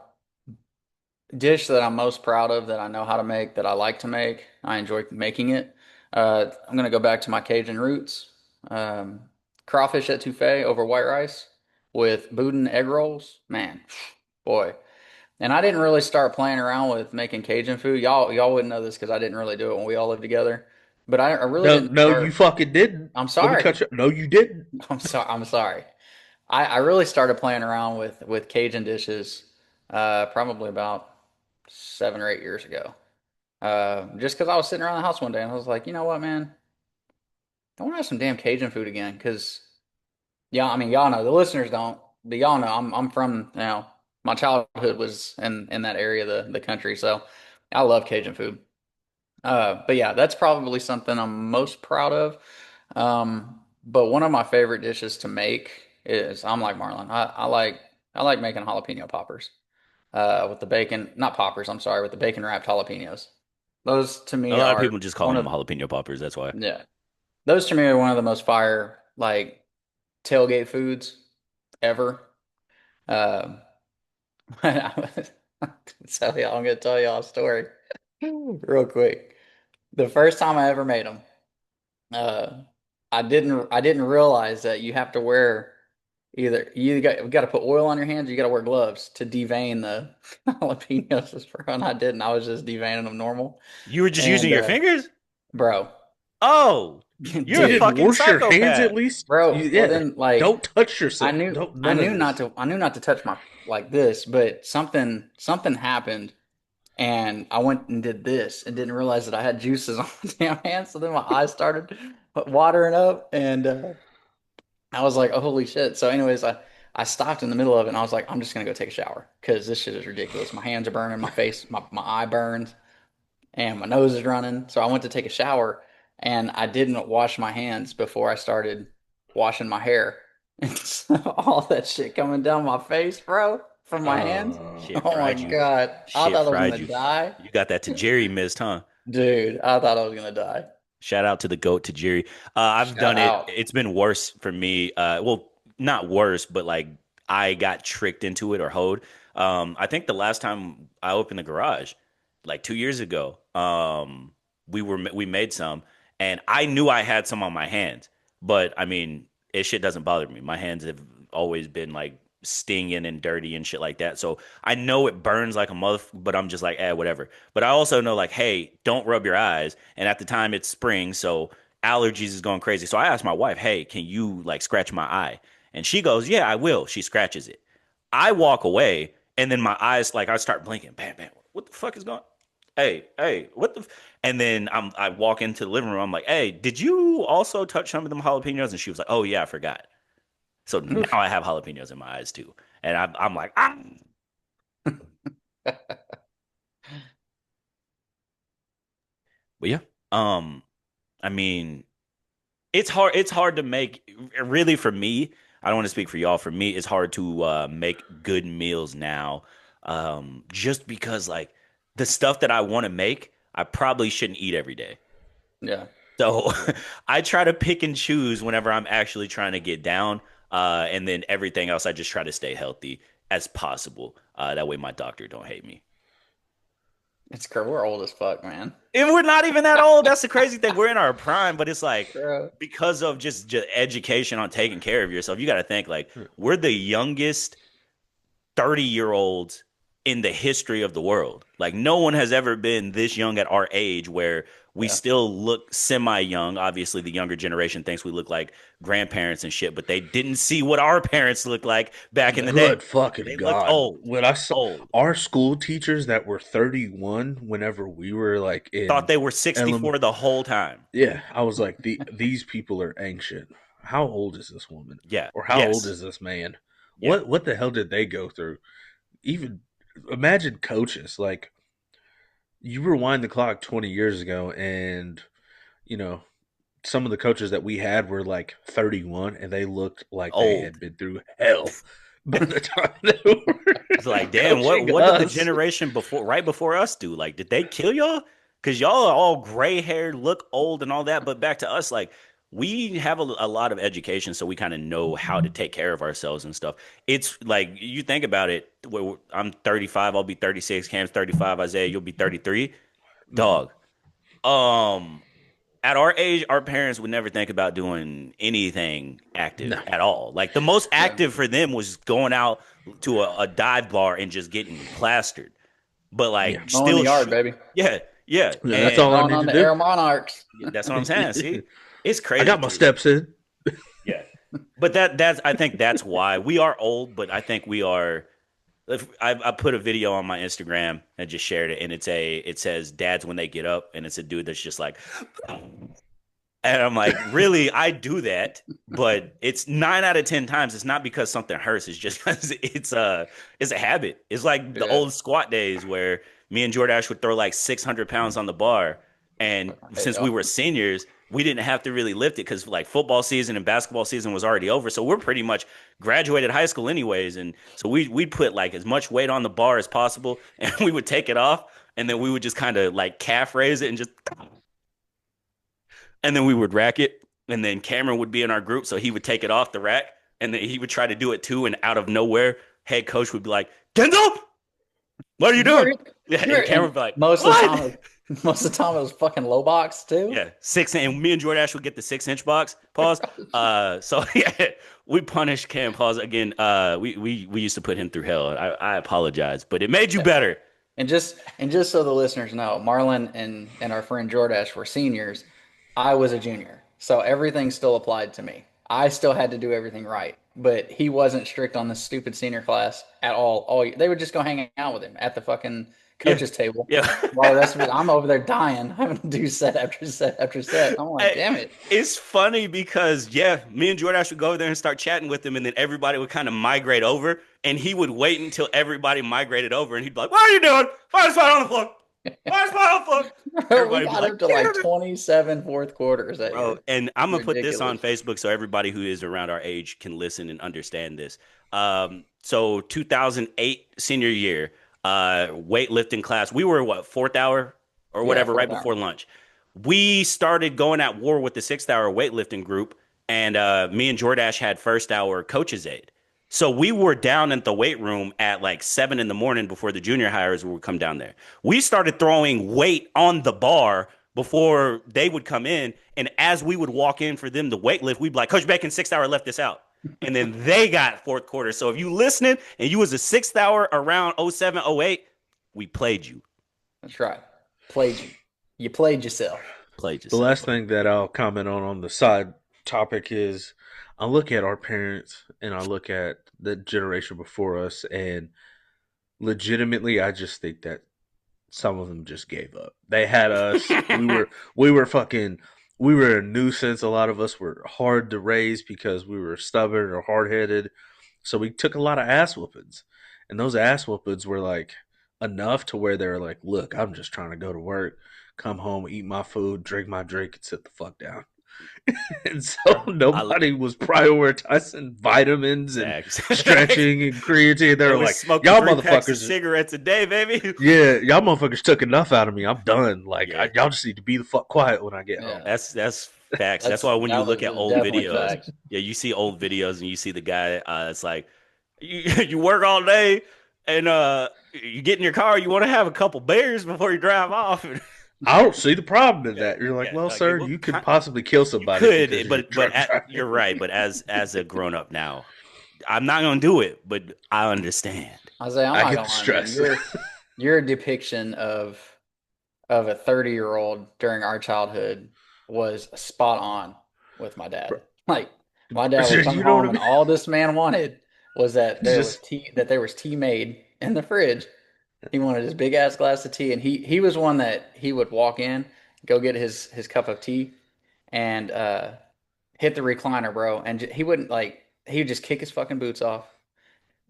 dish that I'm most proud of that I know how to make, that I like to make, I enjoy making it. I'm gonna go back to my Cajun roots. Um, Crawfish etouffee over white rice with boudin egg rolls. Man, boy. And I didn't really start playing around with making Cajun food. Y'all wouldn't know this because I didn't really do it when we all lived together. But I really
no,
didn't
no, you
start.
fucking didn't.
I'm
Let me
sorry.
cut you. No, you didn't.
I'm sorry. I'm sorry. I really started playing around with Cajun dishes probably about 7 or 8 years ago. Just because I was sitting around the house one day and I was like, you know what, man, I want to have some damn Cajun food again. Because yeah, I mean, y'all know the listeners don't, but y'all know I'm from my childhood was in that area of the country, so I love Cajun food. But yeah, that's probably something I'm most proud of. But one of my favorite dishes to make is I'm like Marlon. I like making jalapeno poppers. With the bacon, not poppers, I'm sorry, with the bacon wrapped jalapenos. Those to
A
me
lot of
are
people just call
one
them
of
jalapeno poppers. That's why.
yeah. Those to me are one of the most fire like tailgate foods ever. Um, so yeah, I'm gonna tell y'all a story real quick. The first time I ever made them, uh, I didn't realize that you have to wear either you got to put oil on your hands, or you got to wear gloves to devein the jalapenos. And I didn't. I was just deveining them normal.
You were just using
And
your fingers.
bro,
Oh, you're
You
a
dude,
didn't
fucking
wash your hands
psychopath.
at least.
bro.
You,
Well
yeah,
then, like
don't touch
I
yourself.
knew
Don't
I
none of
knew not
this.
to I knew not to touch my like this, but something happened. And I went and did this and didn't realize that I had juices on my damn hands. So then my eyes started watering up, and I was like, oh, holy shit. So, anyways, I stopped in the middle of it and I was like, I'm just gonna go take a shower because this shit is ridiculous. My hands are burning, my face, my eye burns, and my nose is running. So I went to take a shower and I didn't wash my hands before I started washing my hair. And so all that shit coming down my face, bro, from my hands.
Shit
Oh my
fried you.
God. I
Shit
thought I was
fried
gonna
you.
die.
You got that to Jerry missed, huh?
Dude, I thought I was gonna die.
Shout out to the goat to Jerry. I've
Shout
done it.
out.
It's been worse for me. Well, not worse, but like I got tricked into it or hoed. I think the last time I opened the garage, like 2 years ago, we made some, and I knew I had some on my hands, but I mean, it shit doesn't bother me. My hands have always been like stinging and dirty and shit like that. So I know it burns like a mother, but I'm just like, whatever. But I also know like, hey, don't rub your eyes. And at the time it's spring, so allergies is going crazy. So I asked my wife, hey, can you like scratch my eye? And she goes, yeah, I will. She scratches it. I walk away, and then my eyes like I start blinking. Bam, bam. What the fuck is going? Hey, what the? And then I walk into the living room. I'm like, hey, did you also touch some of them jalapenos? And she was like, oh yeah, I forgot. So now
Oof.
I have jalapenos in my eyes too, and I'm like, ah. But yeah, um, I mean, it's hard. It's hard to make. Really, for me, I don't want to speak for y'all. For me, it's hard to make good meals now, just because like the stuff that I want to make, I probably shouldn't eat every day.
Yeah.
So I try to pick and choose whenever I'm actually trying to get down. And then everything else, I just try to stay healthy as possible. That way my doctor don't hate me.
We're old as fuck, man.
And we're not even that old. That's the crazy thing. We're in our prime, but it's like
Bro.
because of just education on taking care of yourself, you got to think like we're the youngest 30-year-olds in the history of the world. Like no one has ever been this young at our age where we
Yeah.
still look semi young. Obviously, the younger generation thinks we look like grandparents and shit, but they didn't see what our parents looked like back in the day.
Good fucking
They looked
God.
old,
When I saw
old.
our school teachers that were 31 whenever we were like
Thought
in
they were
element,
64 the whole time.
yeah, I was like, these people are ancient. How old is this woman?
Yeah.
Or how old
Yes.
is this man?
Yeah.
What the hell did they go through? Even imagine coaches. Like you rewind the clock 20 years ago and you know, some of the coaches that we had were like 31 and they looked like they
Old.
had been through hell by the time they were
It's like, damn, what
coaching
what did the
us.
generation before right before us do? Like, did they kill y'all? Because y'all are all gray haired, look old and all that. But back to us, like we have a lot of education, so we kind of know how to take care of ourselves and stuff. It's like you think about it. I'm 35, I'll be 36. Cam's 35. Isaiah, you'll be 33.
Mhm.
Dog. Um, at our age, our parents would never think about doing anything active
No.
at all. Like the most
Yeah.
active for them was going out to a dive bar and just getting plastered. But
Yeah.
like
Mowing the
still,
yard, baby.
yeah, yeah,
Yeah, that's all
and
I
Throwing
need
on
to
the
do.
Air Monarchs.
that's what I'm saying. See, it's
I
crazy
got my
because
steps in.
yeah, but that's I think that's why we are old, but I think we are. If I put a video on my Instagram and just shared it, and it says dads when they get up, and it's a dude that's just like, and I'm like, really, I do that, but it's 9 out of 10 times. It's not because something hurts. It's just because it's a habit. It's like the
Yeah.
old squat days where me and Jordash would throw like 600 pounds on the bar, and
Fucking hate
since we
y'all.
were seniors, we didn't have to really lift it because like football season and basketball season was already over. So we're pretty much graduated high school anyways, and so we'd put like as much weight on the bar as possible, and we would take it off, and then we would just kind of like calf raise it and just and then we would rack it, and then Cameron would be in our group, so he would take it off the rack, and then he would try to do it too, and out of nowhere, head coach would be like, "Kendall, what are you doing?"
You're
Yeah, and
you're
Cameron
and
would be like,
most of the
"What?"
time most of the time it was fucking low box too.
Yeah, and me and Jordash would get the 6 inch box. Pause. So yeah, we punished Cam. Pause again. We used to put him through hell. I apologize, but it made you
Yeah.
better.
And just so the listeners know, Marlon and our friend Jordash were seniors. I was a junior, so everything still applied to me. I still had to do everything right, but he wasn't strict on the stupid senior class at all. They would just go hang out with him at the fucking
Yeah,
coaches table. While the rest of
yeah.
it, I'm over there dying, having to do set after set after set. I'm like, damn it.
It's funny because yeah, me and Jordash would go over there and start chatting with him, and then everybody would kind of migrate over, and he would wait until everybody migrated over, and he'd be like, "What are you doing? Find a spot on the floor. Find a spot on the floor."
We
Everybody would be
got
like,
up to like 27 fourth quarters that
"Bro,"
year.
and I'm gonna put this on
Ridiculous.
Facebook so everybody who is around our age can listen and understand this. So 2008 senior year, weightlifting class. We were what fourth hour or
Yeah,
whatever right
fourth hour.
before lunch. We started going at war with the sixth hour weightlifting group, and me and Jordash had first hour coaches aid. So we were down in the weight room at like 7 in the morning before the junior hires would come down there. We started throwing weight on the bar before they would come in. And as we would walk in for them to weight lift, we'd be like, Coach Bacon, sixth hour left this out. And then they got fourth quarter. So if you listening and you was a sixth hour around '07, '08, we played you.
That's right. Played you. You played yourself.
Played
The
yourself.
last thing that I'll comment on the side topic is I look at our parents and I look at the generation before us, and legitimately, I just think that some of them just gave up. They had us. We were fucking. We were a nuisance. A lot of us were hard to raise because we were stubborn or hard headed. So we took a lot of ass whoopings, and those ass whoopings were like enough to where they're like, "Look, I'm just trying to go to work, come home, eat my food, drink my drink, and sit the fuck down." And so
Bro,
I
nobody was prioritizing vitamins and
facts.
stretching and creatine. They
They
were
was
like,
smoking
y'all
3 packs of
motherfuckers,
cigarettes a day, baby.
yeah, y'all motherfuckers took enough out of me. I'm done. Like,
Yeah,
y'all just need to be the fuck quiet when I get home.
yeah,
that's facts. That's why when you
that
look
was
at old
definitely
videos,
facts.
yeah, you see old videos and you see the guy. It's like you you work all day and you get in your car. You want to have a couple beers before you drive off.
I don't see the problem in
Yeah,
that. You're like,
yeah.
well,
Like,
sir,
well,
you could possibly kill
you
somebody because
could,
you're drunk
you're
driving.
right. But as a grown up now, I'm not gonna do it. But I understand.
Isaiah, I'm
I
not
get the
gonna lie, man.
stress.
Your depiction of a 30-year-old during our childhood was spot on with my dad. Like my dad would come
You know what I
home and
mean?
all this man wanted was that
It's just
there was tea made in the fridge. He wanted his big ass glass of tea, and he was one that he would walk in, go get his cup of tea, and hit the recliner, bro. And he wouldn't like he would just kick his fucking boots off,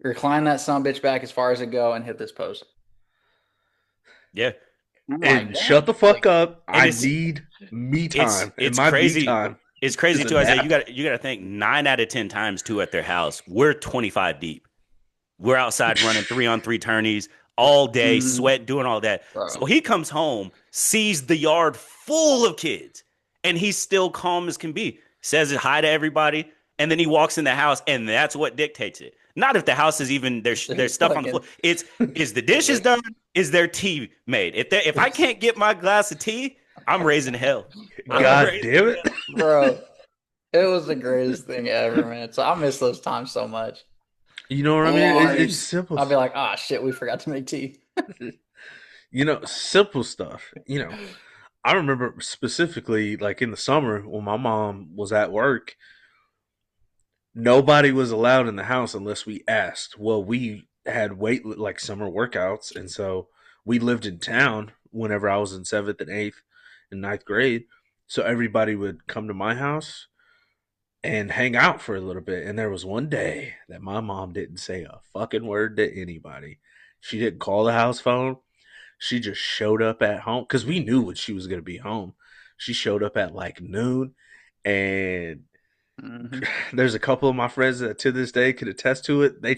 recline that son bitch back as far as it go, and hit this pose.
Yeah,
I'm like,
and shut
damn,
the fuck
like
up.
and
I need me time, and
it's
my me
crazy.
time
It's crazy
is a
too, Isaiah.
nap.
You got to think 9 out of 10 times too at their house. We're 25 deep. We're outside running 3-on-3 tourneys all day,
mm,
sweat, doing all that. So
bro.
he comes home, sees the yard full of kids, and he's still calm as can be. Says hi to everybody, and then he walks in the house, and that's what dictates it. Not if the house is even there's stuff on the floor.
Fucking
It's is the dishes done? Is there tea made? If I can't get my glass of tea, I'm raising hell. I'm
God
raising
damn it!
hell.
bro. It was the greatest thing ever, man. So I miss those times so much.
You know what I mean? It's
Always,
simple.
I'll be like, ah, shit, we forgot to make tea.
Simple stuff. I remember specifically, like in the summer when my mom was at work, nobody was allowed in the house unless we asked. Well, we had like summer workouts, and so we lived in town whenever I was in seventh and eighth and ninth grade. So everybody would come to my house and hang out for a little bit. And there was one day that my mom didn't say a fucking word to anybody. She didn't call the house phone. She just showed up at home because we knew when she was going to be home. She showed up at like noon, and
Hmm.
there's a couple of my friends that to this day could attest to it. They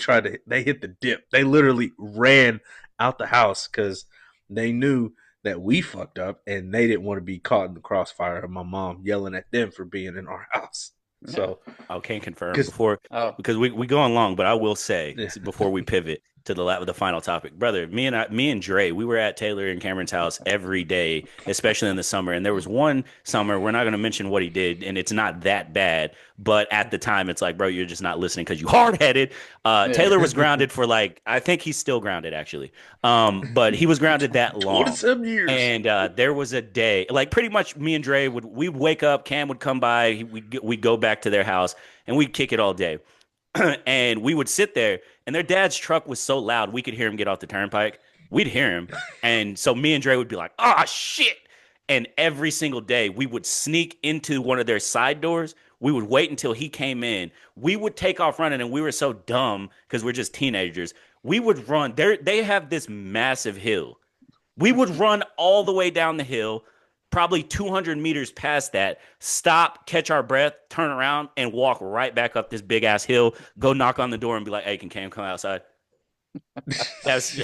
hit the dip. They literally ran out the house because they knew that we fucked up and they didn't want to be caught in the crossfire of my mom yelling at them for being in our house.
Yeah.
So,
I can't confirm
because
before
Oh,
because we going long, but I will say
yeah.
before we pivot to the final topic, brother. Me and Dre, we were at Taylor and Cameron's house every day, especially in the summer. And there was one summer, we're not going to mention what he did, and it's not that bad. But at the time, it's like, bro, you're just not listening because you hard headed.
yeah.
Taylor was grounded for like I think he's still grounded actually, but he was grounded that long.
27 years.
And there was a day, like pretty much me and Dre we'd wake up, Cam would come by, we'd go back to their house, and we'd kick it all day. And we would sit there, and their dad's truck was so loud we could hear him get off the turnpike. We'd hear him, and so me and Dre would be like, "Ah, shit!" And every single day, we would sneak into one of their side doors. We would wait until he came in. We would take off running, and we were so dumb because we're just teenagers. We would run. They have this massive hill. We would run all the way down the hill, probably 200 meters past that, stop, catch our breath, turn around, and walk right back up this big ass hill, go knock on the door and be like, hey, can Cam come outside? That's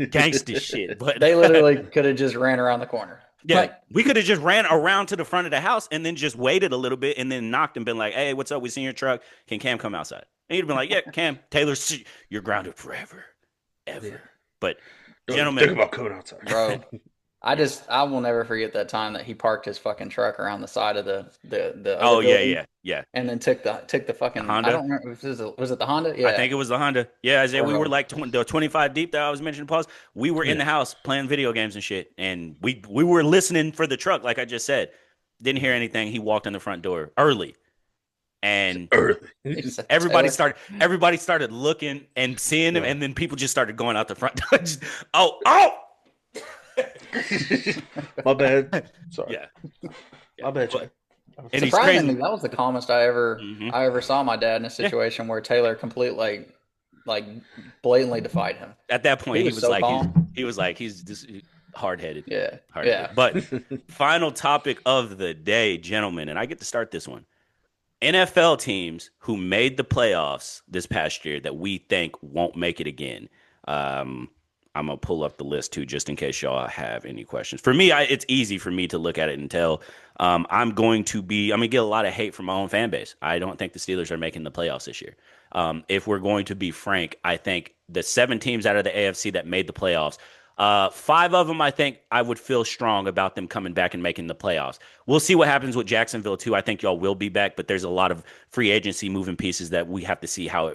gangster shit. But
They literally could have just ran around the corner.
yeah,
Like,
we could have just ran around to the front of the house and then just waited a little bit and then knocked and been like, hey, what's up? We seen your truck. Can Cam come outside? And he'd been like, yeah, Cam, Taylor, you're grounded forever,
Yeah.
ever. But
Don't even think
gentlemen,
about coming outside.
bro, I will never forget that time that he parked his fucking truck around the side of the other
oh yeah,
building
yeah, yeah.
and then took the
The
fucking I
Honda.
don't remember was it the Honda?
I
Yeah.
think it was the Honda. Yeah, Isaiah, we were
Bro.
like the 25 deep that I was mentioning. Pause. We were in
Yeah.
the house playing video games and shit, and we were listening for the truck, like I just said. Didn't hear anything. He walked in the front door early, and
Early.
He said,
everybody
Taylor.
started everybody started looking and seeing him,
Yeah.
and then people just started going out the front door. Oh, oh,
My bad. Sorry.
yeah, yeah.
My bad.
But,
Jay.
and he's
Surprisingly,
crazy.
that was the calmest I ever
Hmm.
I ever saw my dad in a
Yeah.
situation where Taylor completely like blatantly defied him.
At that
He
point,
was so calm.
he was like he's just hard headed,
Yeah,
hard headed.
yeah.
But final topic of the day, gentlemen, and I get to start this one. NFL teams who made the playoffs this past year that we think won't make it again. Um, I'm gonna pull up the list too, just in case y'all have any questions. For me, it's easy for me to look at it and tell. I'm gonna get a lot of hate from my own fan base. I don't think the Steelers are making the playoffs this year. If we're going to be frank, I think the 7 teams out of the AFC that made the playoffs, 5 of them, I think I would feel strong about them coming back and making the playoffs. We'll see what happens with Jacksonville too. I think y'all will be back, but there's a lot of free agency moving pieces that we have to see how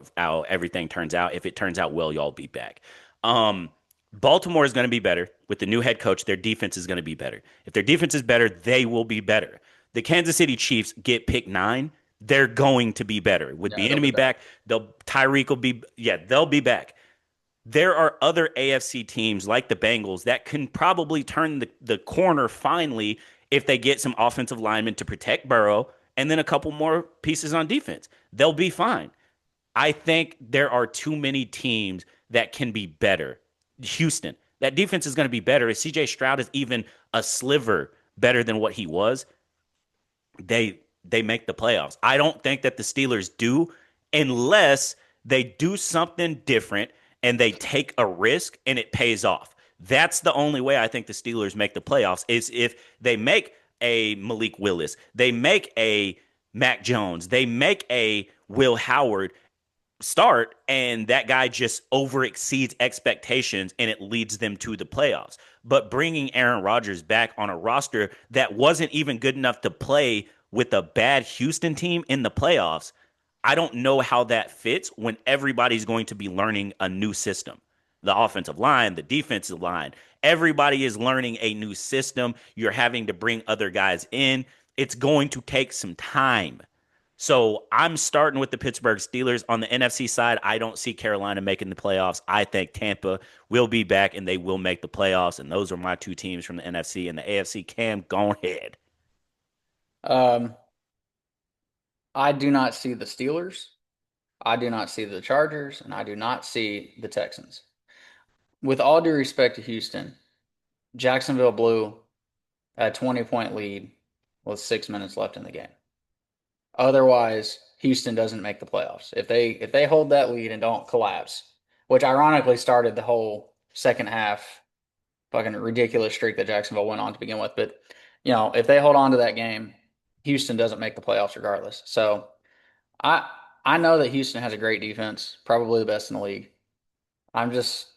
everything turns out. If it turns out well, y'all be back. Um, Baltimore is going to be better with the new head coach. Their defense is going to be better. If their defense is better, they will be better. The Kansas City Chiefs get pick 9. They're going to be better with
Yeah,
the
they'll be
enemy
better.
back. Tyreek will be they'll be back. There are other AFC teams like the Bengals that can probably turn the corner finally if they get some offensive linemen to protect Burrow and then a couple more pieces on defense. They'll be fine. I think there are too many teams that can be better. Houston, that defense is going to be better. If CJ Stroud is even a sliver better than what he was, they make the playoffs. I don't think that the Steelers do unless they do something different and they take a risk and it pays off. That's the only way I think the Steelers make the playoffs is if they make a Malik Willis, they make a Mac Jones, they make a Will Howard start and that guy just over exceeds expectations and it leads them to the playoffs. But bringing Aaron Rodgers back on a roster that wasn't even good enough to play with a bad Houston team in the playoffs, I don't know how that fits when everybody's going to be learning a new system. The offensive line, the defensive line, everybody is learning a new system. You're having to bring other guys in. It's going to take some time. So I'm starting with the Pittsburgh Steelers. On the NFC side, I don't see Carolina making the playoffs. I think Tampa will be back and they will make the playoffs. And those are my 2 teams from the NFC and the AFC. Cam, go ahead.
Um, I do not see the Steelers. I do not see the Chargers, and I do not see the Texans. With all due respect to Houston, Jacksonville blew a 20-point lead with 6 minutes left in the game. Otherwise, Houston doesn't make the playoffs. If they hold that lead and don't collapse, which ironically started the whole second half fucking ridiculous streak that Jacksonville went on to begin with, but if they hold on to that game, Houston doesn't make the playoffs regardless. So I I know that Houston has a great defense, probably the best in the league. I'm just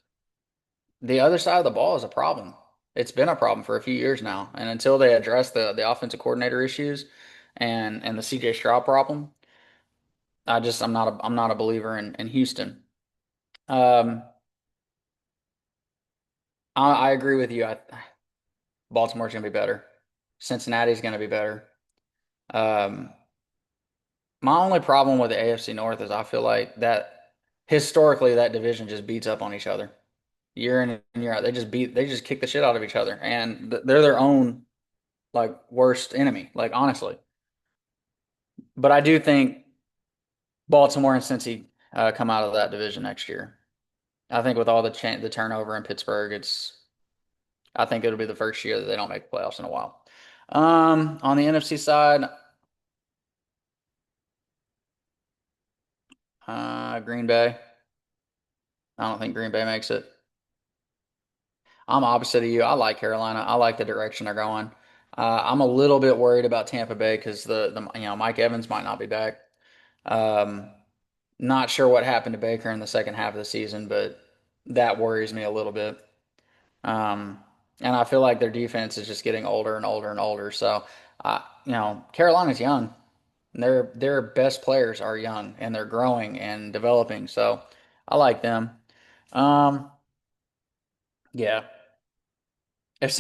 the other side of the ball is a problem. It's been a problem for a few years now, and until they address the offensive coordinator issues and the CJ Stroud problem, I'm not a believer in Houston. Um, I agree with you. Baltimore's going to be better. Cincinnati's going to be better. Um, my only problem with the AFC North is I feel like that historically that division just beats up on each other year in and year out. They just kick the shit out of each other, and they're their own like worst enemy. Like honestly, but I do think Baltimore and Cincy come out of that division next year. I think with all the turnover in Pittsburgh, I think it'll be the first year that they don't make the playoffs in a while. On the NFC side, Green Bay. I don't think Green Bay makes it. I'm opposite of you. I like Carolina. I like the direction they're going. I'm a little bit worried about Tampa Bay because the Mike Evans might not be back. Um, Not sure what happened to Baker in the second half of the season, but that worries me a little bit. Um, and I feel like their defense is just getting older and older and older. So, Carolina's young. Their best players are young and they're growing and developing. So, I like them. Um, yeah. If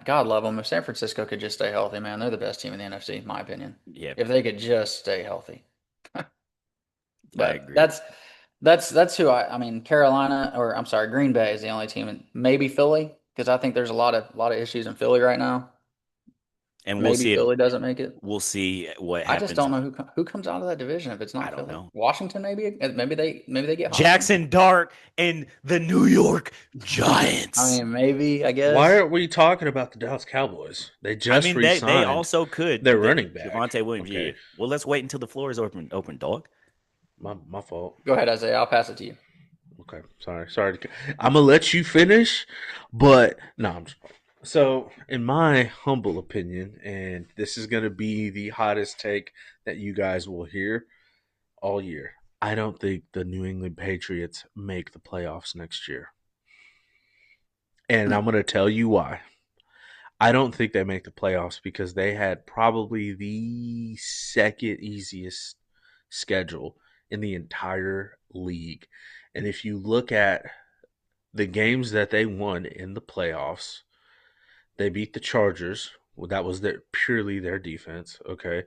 God love them. If San Francisco could just stay healthy, man, they're the best team in the NFC, in my opinion.
Yeah,
If they could just stay healthy.
I
But
agree.
that's who I mean, Carolina, or I'm sorry, Green Bay is the only team, maybe Philly, because I think there's a lot of issues in Philly right now.
and we'll
Maybe
see if
Philly doesn't make it.
we'll see what
I just
happens.
don't know who comes out of that division if it's
I
not
don't
Philly.
know.
Washington, maybe. Maybe they get hot again.
Jackson Dart and the New York
I
Giants.
mean, maybe. I
Why
guess.
aren't we talking about the Dallas Cowboys? They
I
just
mean, they
re-signed
also could
their
the
running back.
Javonte Williams. Yeah.
Okay,
Well, let's wait until the floor is open, dog.
my fault.
Go ahead, Isaiah. I'll pass it to you.
Okay, sorry. I'm gonna let you finish, but no. So, in my humble opinion, and this is gonna be the hottest take that you guys will hear all year. I don't think the New England Patriots make the playoffs next year, and I'm gonna tell you why. I don't think they make the playoffs because they had probably the second easiest schedule in the entire league. And if you look at the games that they won in the playoffs, they beat the Chargers. Well, that was purely their defense. Okay.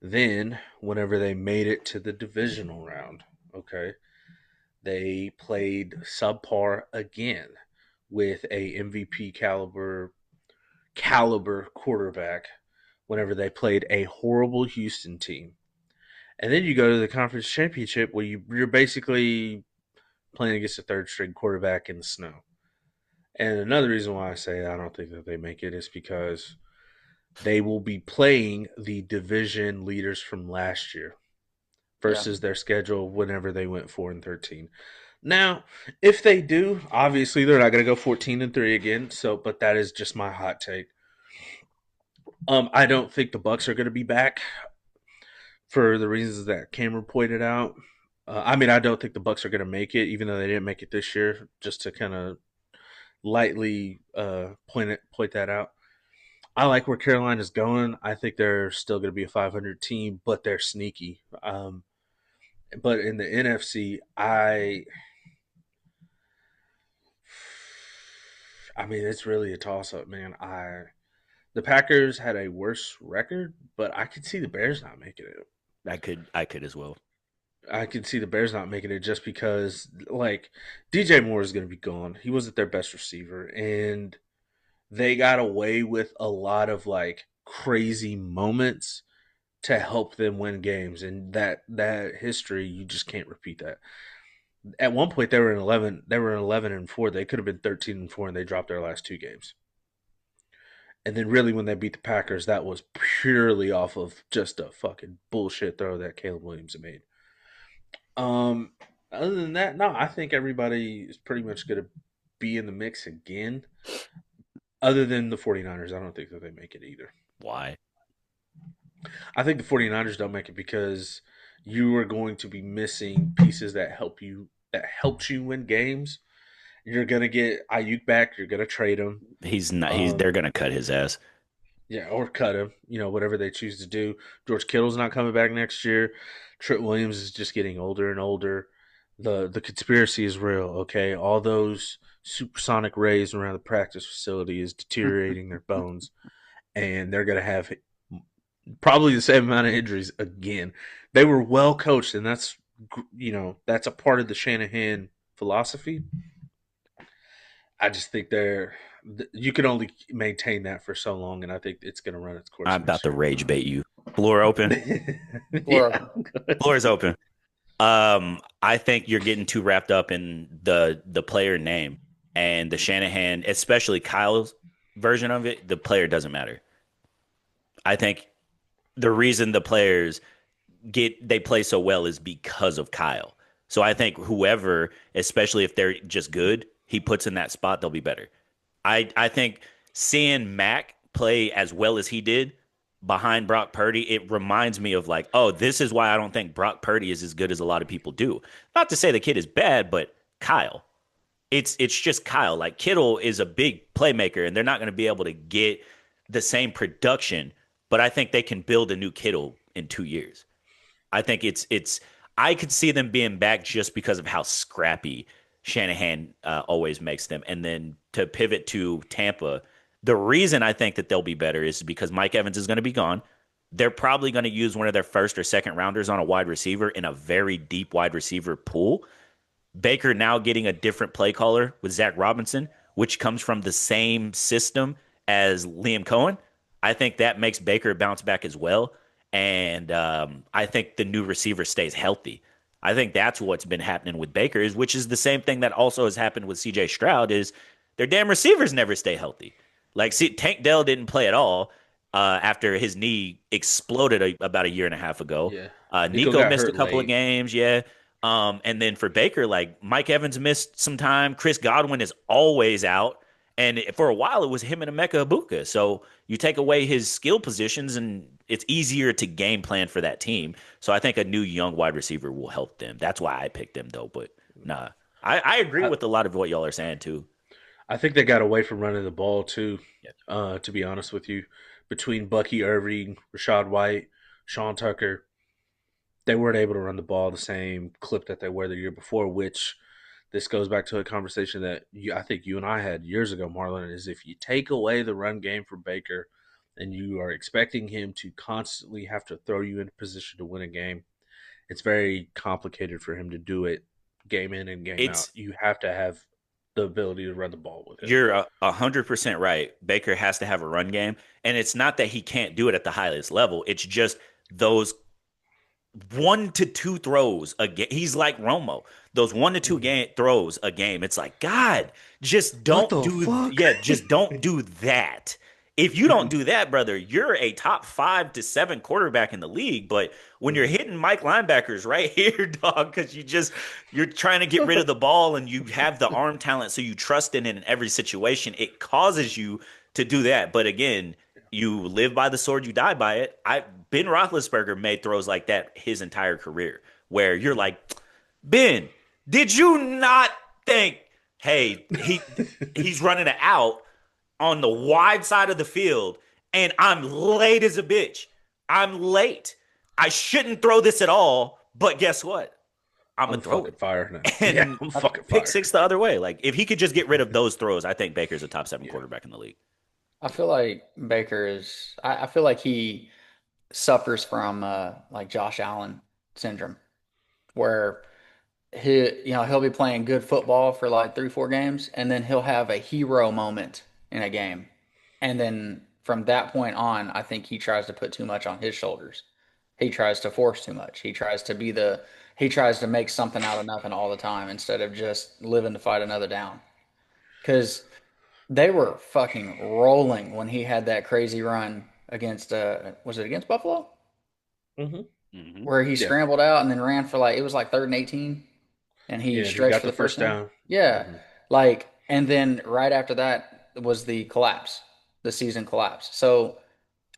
Then, whenever they made it to the divisional round, okay, they played subpar again with a MVP caliber quarterback. Whenever they played a horrible Houston team, and then you go to the conference championship where you're basically playing against a third string quarterback in the snow. And another reason why I say I don't think that they make it is because they will be playing the division leaders from last year
Yeah.
versus their schedule whenever they went 4-13. Now, if they do, obviously they're not going to go 14-3 again. So, but that is just my hot take. I don't think the Bucks are going to be back for the reasons that Cameron pointed out. I mean, I don't think the Bucks are going to make it, even though they didn't make it this year. Just to kind of lightly point that out. I like where Carolina's going. I think they're still going to be a 500 team, but they're sneaky. But in the NFC, I mean, it's really a toss up, man. The Packers had a worse record, but I could see the Bears not making it.
I could as well.
I could see the Bears not making it just because, like, DJ Moore is going to be gone. He wasn't their best receiver, and they got away with a lot of like crazy moments to help them win games, and that history you just can't repeat that. At one point, they were in 11. They were in 11-4. They could have been 13-4, and they dropped their last two games. And then, really, when they beat the Packers, that was purely off of just a fucking bullshit throw that Caleb Williams made. Um, Other than that, no, I think everybody is pretty much going to be in the mix again. Other than the 49ers, I don't think that they make it either.
Why?
I think the 49ers don't make it because you are going to be missing pieces that helped you win games. You're gonna get Ayuk back. You're gonna trade him.
He's not. They're
Um,
gonna cut his ass.
yeah, or cut him. Whatever they choose to do. George Kittle's not coming back next year. Trent Williams is just getting older and older. The conspiracy is real. Okay, all those supersonic rays around the practice facility is deteriorating their bones, and they're gonna have probably the same amount of injuries again. They were well coached, and that's a part of the Shanahan philosophy. I just think you can only maintain that for so long, and I think it's going to run its course
I'm about
next
to
year.
rage bait you. Floor open.
Or
Floor is open. I think you're getting too wrapped up in the player name and the Shanahan, especially Kyle's version of it. The player doesn't matter. I think the reason the players they play so well is because of Kyle. So I think whoever, especially if they're just good, he puts in that spot, they'll be better. I think seeing Mac play as well as he did behind Brock Purdy, it reminds me of like, oh, this is why I don't think Brock Purdy is as good as a lot of people do. Not to say the kid is bad, but Kyle. It's just Kyle. Like Kittle is a big playmaker, and they're not going to be able to get the same production. But I think they can build a new Kittle in 2 years. I think it's I could see them being back just because of how scrappy Shanahan always makes them. And then to pivot to Tampa, the reason I think that they'll be better is because Mike Evans is going to be gone. They're probably going to use one of their first or second rounders on a wide receiver in a very deep wide receiver pool. Baker now getting a different play caller with Zach Robinson, which comes from the same system as Liam Cohen. I think that makes Baker bounce back as well. And I think the new receiver stays healthy. I think that's what's been happening with Baker, is which is the same thing that also has happened with CJ Stroud, is their damn receivers never stay healthy. Like, see, Tank Dell didn't play at all after his knee exploded about a year and a half ago.
Yeah. Nico
Nico
got
missed a
hurt
couple of
late.
games, yeah. And then for Baker, like Mike Evans missed some time. Chris Godwin is always out. And for a while, it was him and Emeka Ibuka. So you take away his skill positions, and it's easier to game plan for that team. So I think a new young wide receiver will help them. That's why I picked them, though. But nah, I agree
I,
with a lot of what y'all are saying, too.
I think they got away from running the ball too.
Yeah.
To be honest with you, between Bucky Irving, Rashad White, Sean Tucker, they weren't able to run the ball the same clip that they were the year before. Which this goes back to a conversation that I think you and I had years ago, Marlon. Is if you take away the run game from Baker, and you are expecting him to constantly have to throw you into position to win a game, it's very complicated for him to do it game in and game out.
It's
You have to have the ability to run the ball with him.
You're 100% right. Baker has to have a run game, and it's not that he can't do it at the highest level. It's just those 1 to 2 throws a game. He's like Romo. Those 1 to 2
Mhm.
game throws a game. It's like, God, just
What
don't
the
do.
fuck?
Yeah, just don't do that. If you don't do that, brother, you're a top 5 to 7 quarterback in the league. But when you're
Mhm.
hitting Mike linebackers right here, dog, because you're trying to get rid of the ball, and you have the arm talent, so you trust in it in every situation, it causes you to do that. But again, you live by the sword, you die by it. Ben Roethlisberger made throws like that his entire career, where you're like, Ben, did you not think, hey, he's running it out on the wide side of the field, and I'm late as a bitch. I'm late. I shouldn't throw this at all, but guess what? I'm gonna
I'm
throw
fucking
it
fired now. Yeah,
and
I'm
I,
fucking
pick
fired.
six the other way. Like, if he could just get rid of those throws, I think Baker's a top 7
Yeah.
quarterback in the league.
I feel like Baker is. I feel like he suffers from like Josh Allen syndrome, where he'll be playing good football for like 3 4 games, and then he'll have a hero moment in a game, and then from that point on, I think he tries to put too much on his shoulders. He tries to force too much. He tries to make something out of nothing all the time instead of just living to fight another down. Because they were fucking rolling when he had that crazy run against was it against Buffalo?
Hmm.
Mm-hmm.
Where he
Yeah.
scrambled out and then ran for like it was like 3rd and 18 and he
Yeah, and he
stretched
got
for
the
the first
first
down.
down.
Yeah.
Hmm.
Like and then right after that was the collapse, the season collapse. So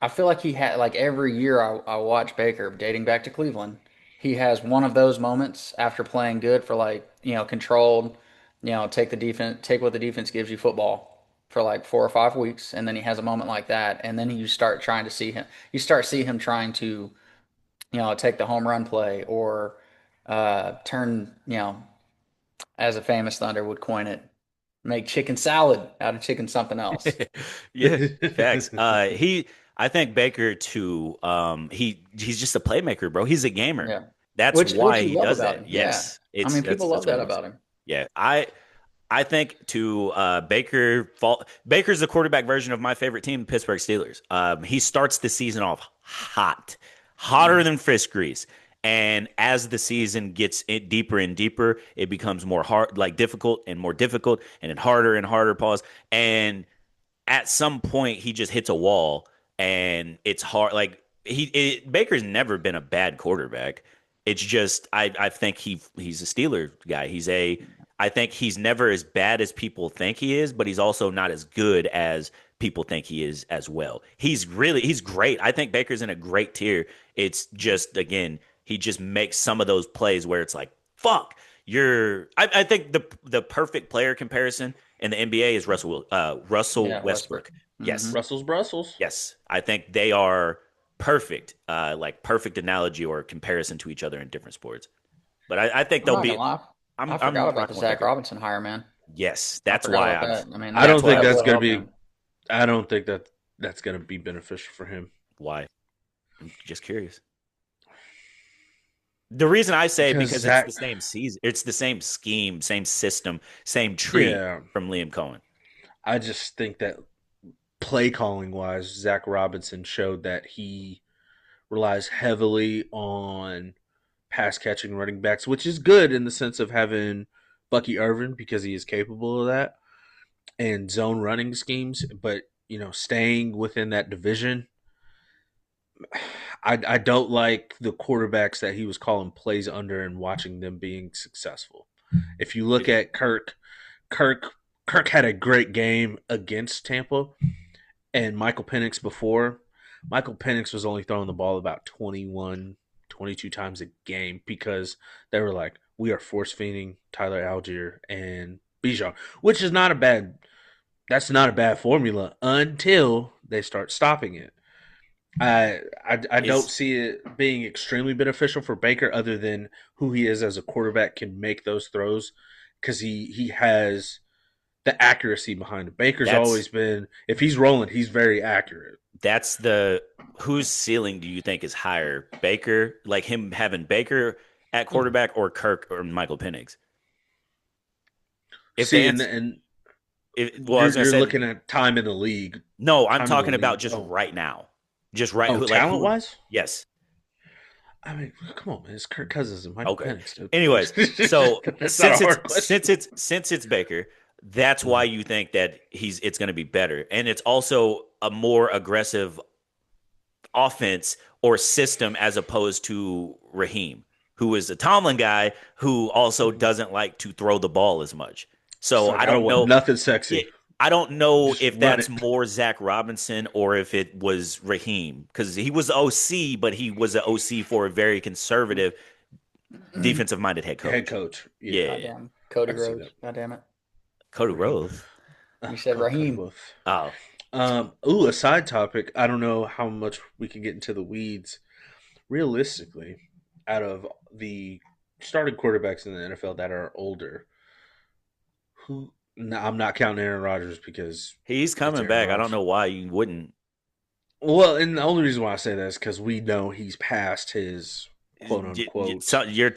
I feel like he had like every year I watch Baker dating back to Cleveland, he has one of those moments after playing good for like, controlled, take what the defense gives you football for like 4 or 5 weeks, and then he has a moment like that, and then you start see him trying to, take the home run play or turn, as a famous Thunder would coin it, make chicken salad out of chicken something else.
Yeah, facts. I think Baker too. He's just a playmaker, bro. He's a gamer.
Yeah.
That's
Which
why
you
he
love
does
about
that.
him. Yeah.
Yes,
I
it's
mean, people
that's
love
what
that
he does.
about him.
Yeah, I think to Baker's the quarterback version of my favorite team, the Pittsburgh Steelers. He starts the season off hot, hotter
Mhm.
than fish grease. And as the season gets deeper and deeper, it becomes more hard, like difficult and more difficult, and then harder and harder. Pause. And at some point he just hits a wall, and it's hard. Like, Baker's never been a bad quarterback. It's just I think he's a Steeler guy. I think he's never as bad as people think he is, but he's also not as good as people think he is as well. He's great. I think Baker's in a great tier. It's just, again, he just makes some of those plays where it's like, fuck, I think the perfect player comparison in the NBA is Russell
Yeah, Westbrook.
Westbrook.
Hmm.
Yes,
Russell's Brussels.
yes, I think they are perfect, like perfect analogy or comparison to each other in different sports. But I think
I'm
they'll
not gonna
be.
lie. I forgot
I'm
about the
rocking with
Zach
Baker.
Robinson hire, man.
Yes,
I forgot about that. I mean,
I
that's
don't
why
think
I
that
that's
was.
will
gonna
help
be.
him.
I don't think that's gonna be beneficial for him
Why? I'm just curious. The reason I say,
because
because it's the
Zach.
same season, it's the same scheme, same system, same tree
Yeah,
from Liam Cohen.
I just think that play calling wise, Zach Robinson showed that he relies heavily on pass catching running backs, which is good in the sense of having Bucky Irvin because he is capable of that and zone running schemes. But staying within that division, I don't like the quarterbacks that he was calling plays under and watching them being successful. If you look at Kirk, Kirk had a great game against Tampa, and Michael Penix before. Michael Penix was only throwing the ball about 21, 22 times a game because they were like, we are force feeding Tyler Algier and Bijan, which is not a bad. That's not a bad formula until they start stopping it. I don't
Is
see it being extremely beneficial for Baker, other than who he is as a quarterback can make those throws because he has the accuracy behind it. Baker's
that's
always been, if he's rolling, he's very accurate.
that's the whose ceiling do you think is higher? Baker, like him having Baker at
Mm.
quarterback, or Kirk or Michael Penix? If the
See, and
answer,
and
well, I was gonna
you're
say
looking at time in the league.
no. I'm
Time in the
talking about
league.
just
Oh,
right now, just right.
oh,
Who like
talent
who?
wise.
Yes.
I mean, come on, man. It's Kirk Cousins and Michael
Okay.
Penix, dude.
Anyways, so
That's not a hard question.
since it's Baker, that's why
Mm.
you think that it's going to be better, and it's also a more aggressive offense or system as opposed to Raheem, who is a Tomlin guy who also doesn't like to throw the ball as much.
It's
So
like
I
I don't
don't
want
know.
nothing
Yeah,
sexy.
I don't know
Just
if
run
that's
it.
more Zach Robinson or if it was Raheem because he was the OC, but he was an OC for a very conservative, defensive minded head
Head
coach.
coach. Yeah,
Yeah,
Goddamn
I
Cody
can see
Rhodes.
that.
Goddamn it.
Cody
Raheem.
Rose.
You said
Cody
Raheem.
Wolf.
Oh,
A side topic. I don't know how much we can get into the weeds. Realistically, out of the starting quarterbacks in the NFL that are older, who? No, I'm not counting Aaron Rodgers because
he's
it's
coming
Aaron
back. I don't
Rodgers.
know why you wouldn't.
Well, and the only reason why I say that is because we know he's past his quote
So
unquote.
you're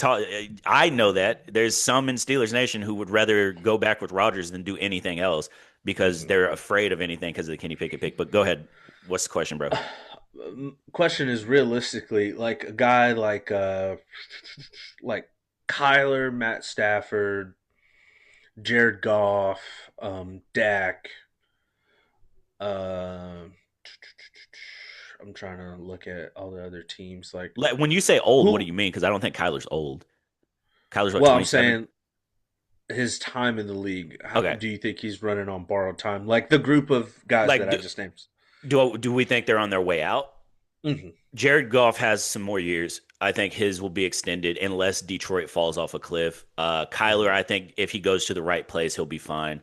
I know that there's some in Steelers Nation who would rather go back with Rodgers than do anything else because
Mhm.
they're afraid of anything because of the Kenny Pickett pick. But go ahead. What's the question, bro?
Question is realistically, like a guy like Kyler, Matt Stafford, Jared Goff, Dak. Uh, I'm trying to look at all the other teams. Like
Like, when you say old, what do
who?
you mean? Because I don't think Kyler's old. Kyler's what,
Well, I'm
27?
saying his time in the league.
Okay.
Do you think he's running on borrowed time? Like the group of guys
Like,
that I just named.
do we think they're on their way out?
Hmm.
Jared Goff has some more years. I think his will be extended unless Detroit falls off a cliff. Kyler,
Hmm.
I think if he goes to the right place, he'll be fine.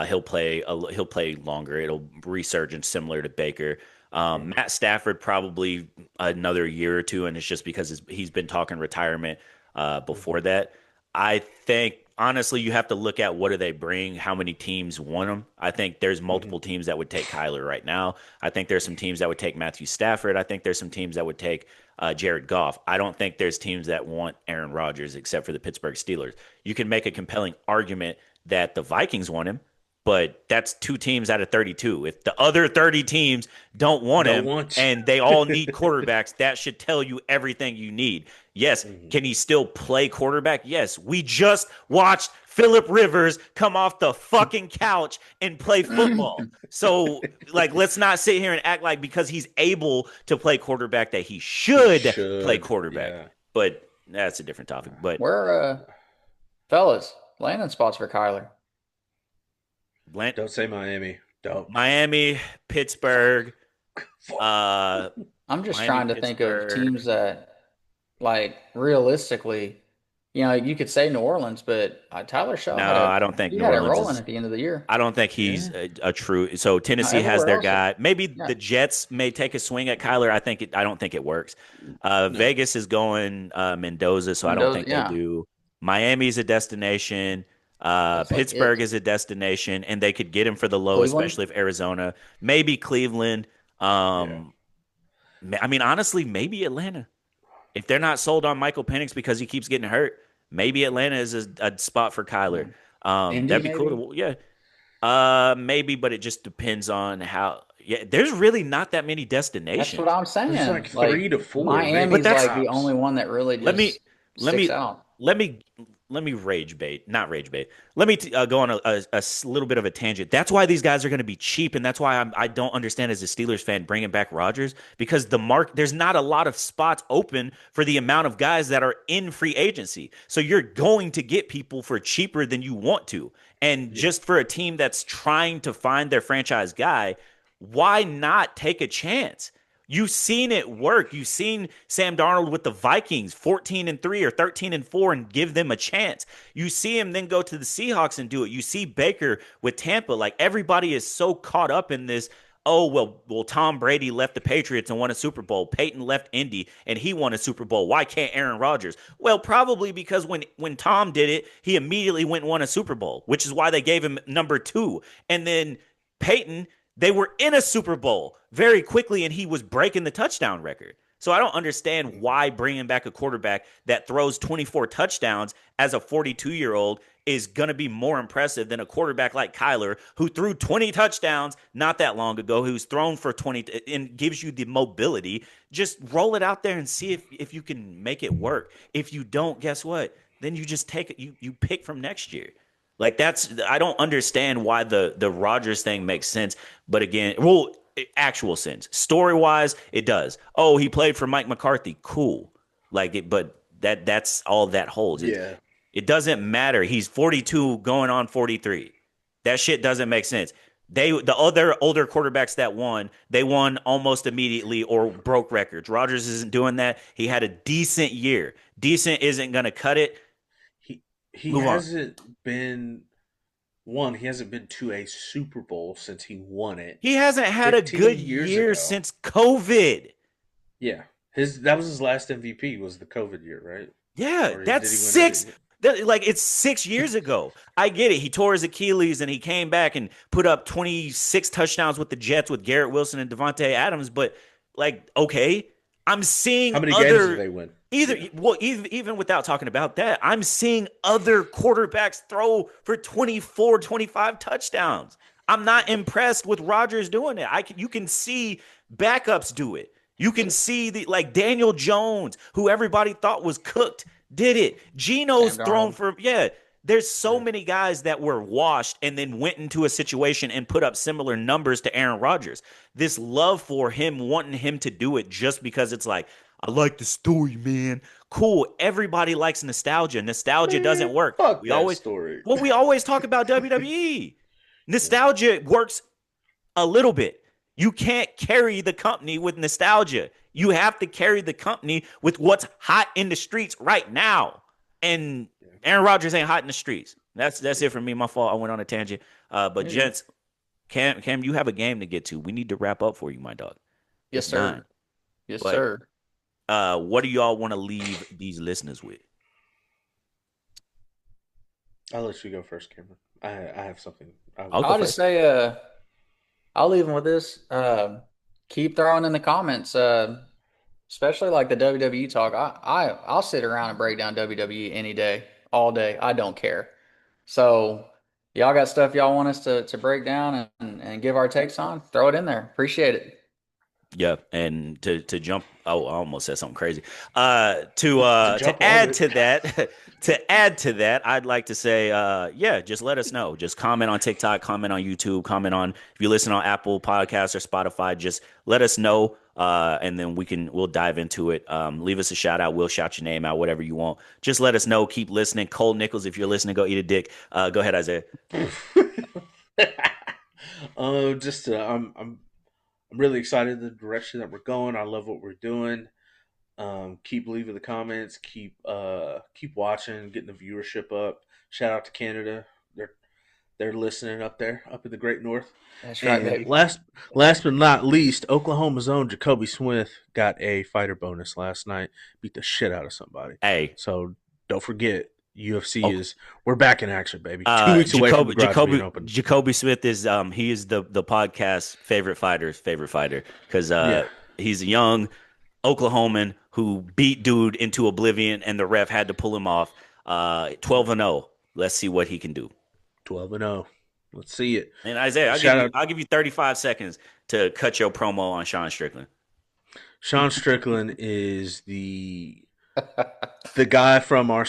He'll play longer. It'll resurgence similar to Baker.
Hmm.
Matt Stafford probably another year or two, and it's just because he's been talking retirement before
Hmm.
that. I think honestly, you have to look at what do they bring, how many teams want him. I think there's
Hmm.
multiple teams that would take Kyler right now. I think there's some teams that would take Matthew Stafford. I think there's some teams that would take Jared Goff. I don't think there's teams that want Aaron Rodgers except for the Pittsburgh Steelers. You can make a compelling argument that the Vikings want him, but that's two teams out of 32. If the other 30 teams don't want
Don't
him
want.
and they all need quarterbacks, that should tell you everything you need. Yes,
Hmm.
can he still play quarterback? Yes. We just watched Philip Rivers come off the fucking couch and play football. So, like, let's not sit here and act like because he's able to play quarterback that he
He
should play
should.
quarterback.
Yeah.
But that's a different topic. But
Where, fellas, landing spots for Kyler.
Blant,
Don't say Miami. Don't.
Miami, Pittsburgh,
Fuck.
uh,
I'm just
Miami,
trying to think of
Pittsburgh.
teams that, like, realistically, you could say New Orleans, but Tyler Shaw
No, I don't think
he
New
had it
Orleans
rolling
is.
at the end of the year.
I don't think he's
Yeah.
a true. So Tennessee has
Everywhere
their
else,
guy. Maybe
yeah,
the Jets may take a swing at Kyler. I don't think it works.
No.
Vegas is going Mendoza, so I don't
Mendoza,
think they
yeah,
do. Miami's a destination.
that's like
Pittsburgh
it.
is a destination, and they could get him for the low,
Cleveland,
especially if Arizona, maybe Cleveland.
Yeah.
Um, I mean, honestly, maybe Atlanta. If they're not sold on Michael Penix because he keeps getting hurt, maybe Atlanta is a spot for Kyler.
yeah. Indy
That'd be cool
maybe.
to, yeah. Maybe, but it just depends on how.
Yeah, there's really not that many
That's what
destinations.
I'm
There's like
saying.
three
Like
to four, maybe
But
Miami's like
that's
the only
tops.
one that really
let me
just
let
sticks
me
out.
let me let me rage bait, not rage bait. Let me go on a little bit of a tangent. That's why these guys are going to be cheap, and that's why I don't understand as a Steelers fan bringing back Rodgers because there's not a lot of spots open for the amount of guys that are in free agency. So you're going to get people for cheaper than you want to, and
Yeah,
just for a team that's trying to find their franchise guy, why not take a chance? You've seen it work. You've seen Sam Darnold with the Vikings, 14-3 or 13-4, and give them a chance. You see him then go to the Seahawks and do it. You see Baker with Tampa. Like everybody is so caught up in this. Oh well, Tom Brady left the Patriots and won a Super Bowl. Peyton left Indy and he won a Super Bowl. Why can't Aaron Rodgers? Well, probably because when Tom did it, he immediately went and won a Super Bowl, which is why they gave him number 2. And then Peyton, they were in a Super Bowl very quickly, and he was breaking the touchdown record. So I don't understand why bringing back a quarterback that throws 24 touchdowns as a 42-year-old is going to be more impressive than a quarterback like Kyler, who threw 20 touchdowns not that long ago, who's thrown for 20 and gives you the mobility. Just roll it out there and see if you can make it work. If you don't, guess what? Then you just take it, you pick from next year. Like that's I don't understand why the Rodgers thing makes sense, but again, well, actual sense. Story wise, it does. Oh, he played for Mike McCarthy. Cool. Like it, but that's all that holds.
yeah.
It doesn't matter. He's 42 going on 43. That shit doesn't make sense. The other older quarterbacks that won, they won almost immediately or broke records. Rodgers isn't doing that. He had a decent year. Decent isn't gonna cut it.
He he
Move on.
hasn't been one. He hasn't been to a Super Bowl since he won it
He hasn't had a good
15 years
year
ago.
since COVID.
Yeah, his that was his last MVP was the COVID year, right?
Yeah,
Or
that's
did he win
six.
it?
Like it's 6 years ago. I get it. He tore his Achilles and he came back and put up 26 touchdowns with the Jets with Garrett Wilson and Devontae Adams. But like, okay, I'm seeing
How many games did
other
they win?
either.
Yeah,
Well, even without talking about that, I'm seeing other quarterbacks throw for 24, 25 touchdowns. I'm not impressed with Rodgers doing it. You can see backups do it. You can see the like Daniel Jones, who everybody thought was cooked, did it. Geno's
Sam
thrown
Darnold.
for yeah. There's so
yeah.
many guys that were washed and then went into a situation and put up similar numbers to Aaron Rodgers. This love for him, wanting him to do it just because it's like, I like the story, man. Cool. Everybody likes nostalgia. Nostalgia
Man,
doesn't work.
fuck that story.
We always talk about WWE.
Yeah,
Nostalgia works a little bit. You can't carry the company with nostalgia. You have to carry the company with what's hot in the streets right now. And
yeah,
Aaron Rodgers ain't hot in the streets. That's it for me. My fault. I went on a tangent. But
You're good.
gents, Cam, you have a game to get to. We need to wrap up for you, my dog.
Yes,
It's 9.
sir. Yes,
But
sir.
what do y'all want to leave these listeners with?
I'll let you go first, Cameron. I have something.
I'll go
I'll just
first.
say, I'll leave them with this. Keep throwing in the comments, especially like the WWE talk. I'll sit around and break down WWE any day, all day. I don't care. So y'all got stuff y'all want us to break down and give our takes on? Throw it in there. Appreciate it.
Yeah, and to jump. Oh, I almost said something crazy.
to jump
To
on
add
it.
to that, to add to that, I'd like to say, yeah, just let us know. Just comment on TikTok, comment on YouTube, comment on if you listen on Apple Podcasts or Spotify. Just let us know, and then we'll dive into it. Leave us a shout out. We'll shout your name out, whatever you want. Just let us know. Keep listening. Cole Nichols, if you're listening, go eat a dick. Go ahead, Isaiah.
Just I'm really excited the direction that we're going. I love what we're doing. Keep leaving the comments. Keep watching, getting the viewership up. Shout out to Canada. They're listening up there, up in the Great North.
That's right,
And
baby.
last but not least, Oklahoma's own Jacoby Smith got a fighter bonus last night. Beat the shit out of somebody.
Hey,
So don't forget, UFC
Ok-
is we're back in action, baby. 2 weeks away from the garage being open.
Jacoby Smith is he is the podcast favorite fighter because
Yeah,
he's a young Oklahoman who beat dude into oblivion and the ref had to pull him off. 12-0. Let's see what he can do.
12-0. Let's see it.
And Isaiah,
Shout out
I'll give you 35 seconds to cut your promo on Sean Strickland.
Sean Strickland is the guy from our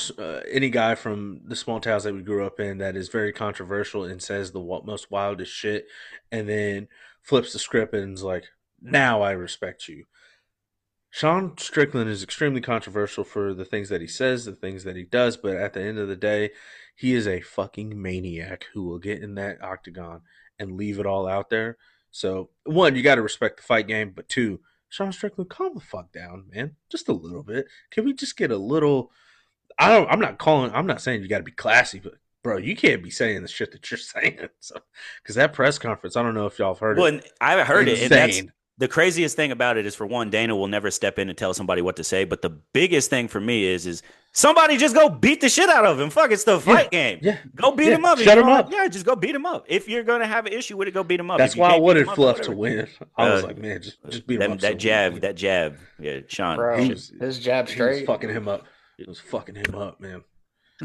any guy from the small towns that we grew up in that is very controversial and says the most wildest shit, and then flips the script and is like, "Now I respect you." Sean Strickland is extremely controversial for the things that he says, the things that he does, but at the end of the day, he is a fucking maniac who will get in that octagon and leave it all out there. So, one, you got to respect the fight game, but two, Sean Strickland, calm the fuck down, man, just a little bit. Can we just get a little? I'm not saying you got to be classy, but bro, you can't be saying the shit that you're saying. So, because that press conference, I don't know if y'all have heard it.
I heard it. And that's
Insane.
the craziest thing about it is, for one, Dana will never step in and tell somebody what to say. But the biggest thing for me is somebody just go beat the shit out of him. Fuck, it's the fight game.
Yeah.
Go beat him up.
Shut him up.
Yeah, just go beat him up. If you're gonna have an issue with it, go beat him up.
That's
If you
why I
can't beat
wanted
him up,
Fluff
whatever.
to win. I was like, man, just beat him up.
That jab. Yeah, Sean.
Bro,
He was-
his jab
He was
straight.
fucking him up. It was fucking him up, man.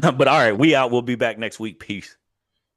But all right, we out. We'll be back next week. Peace.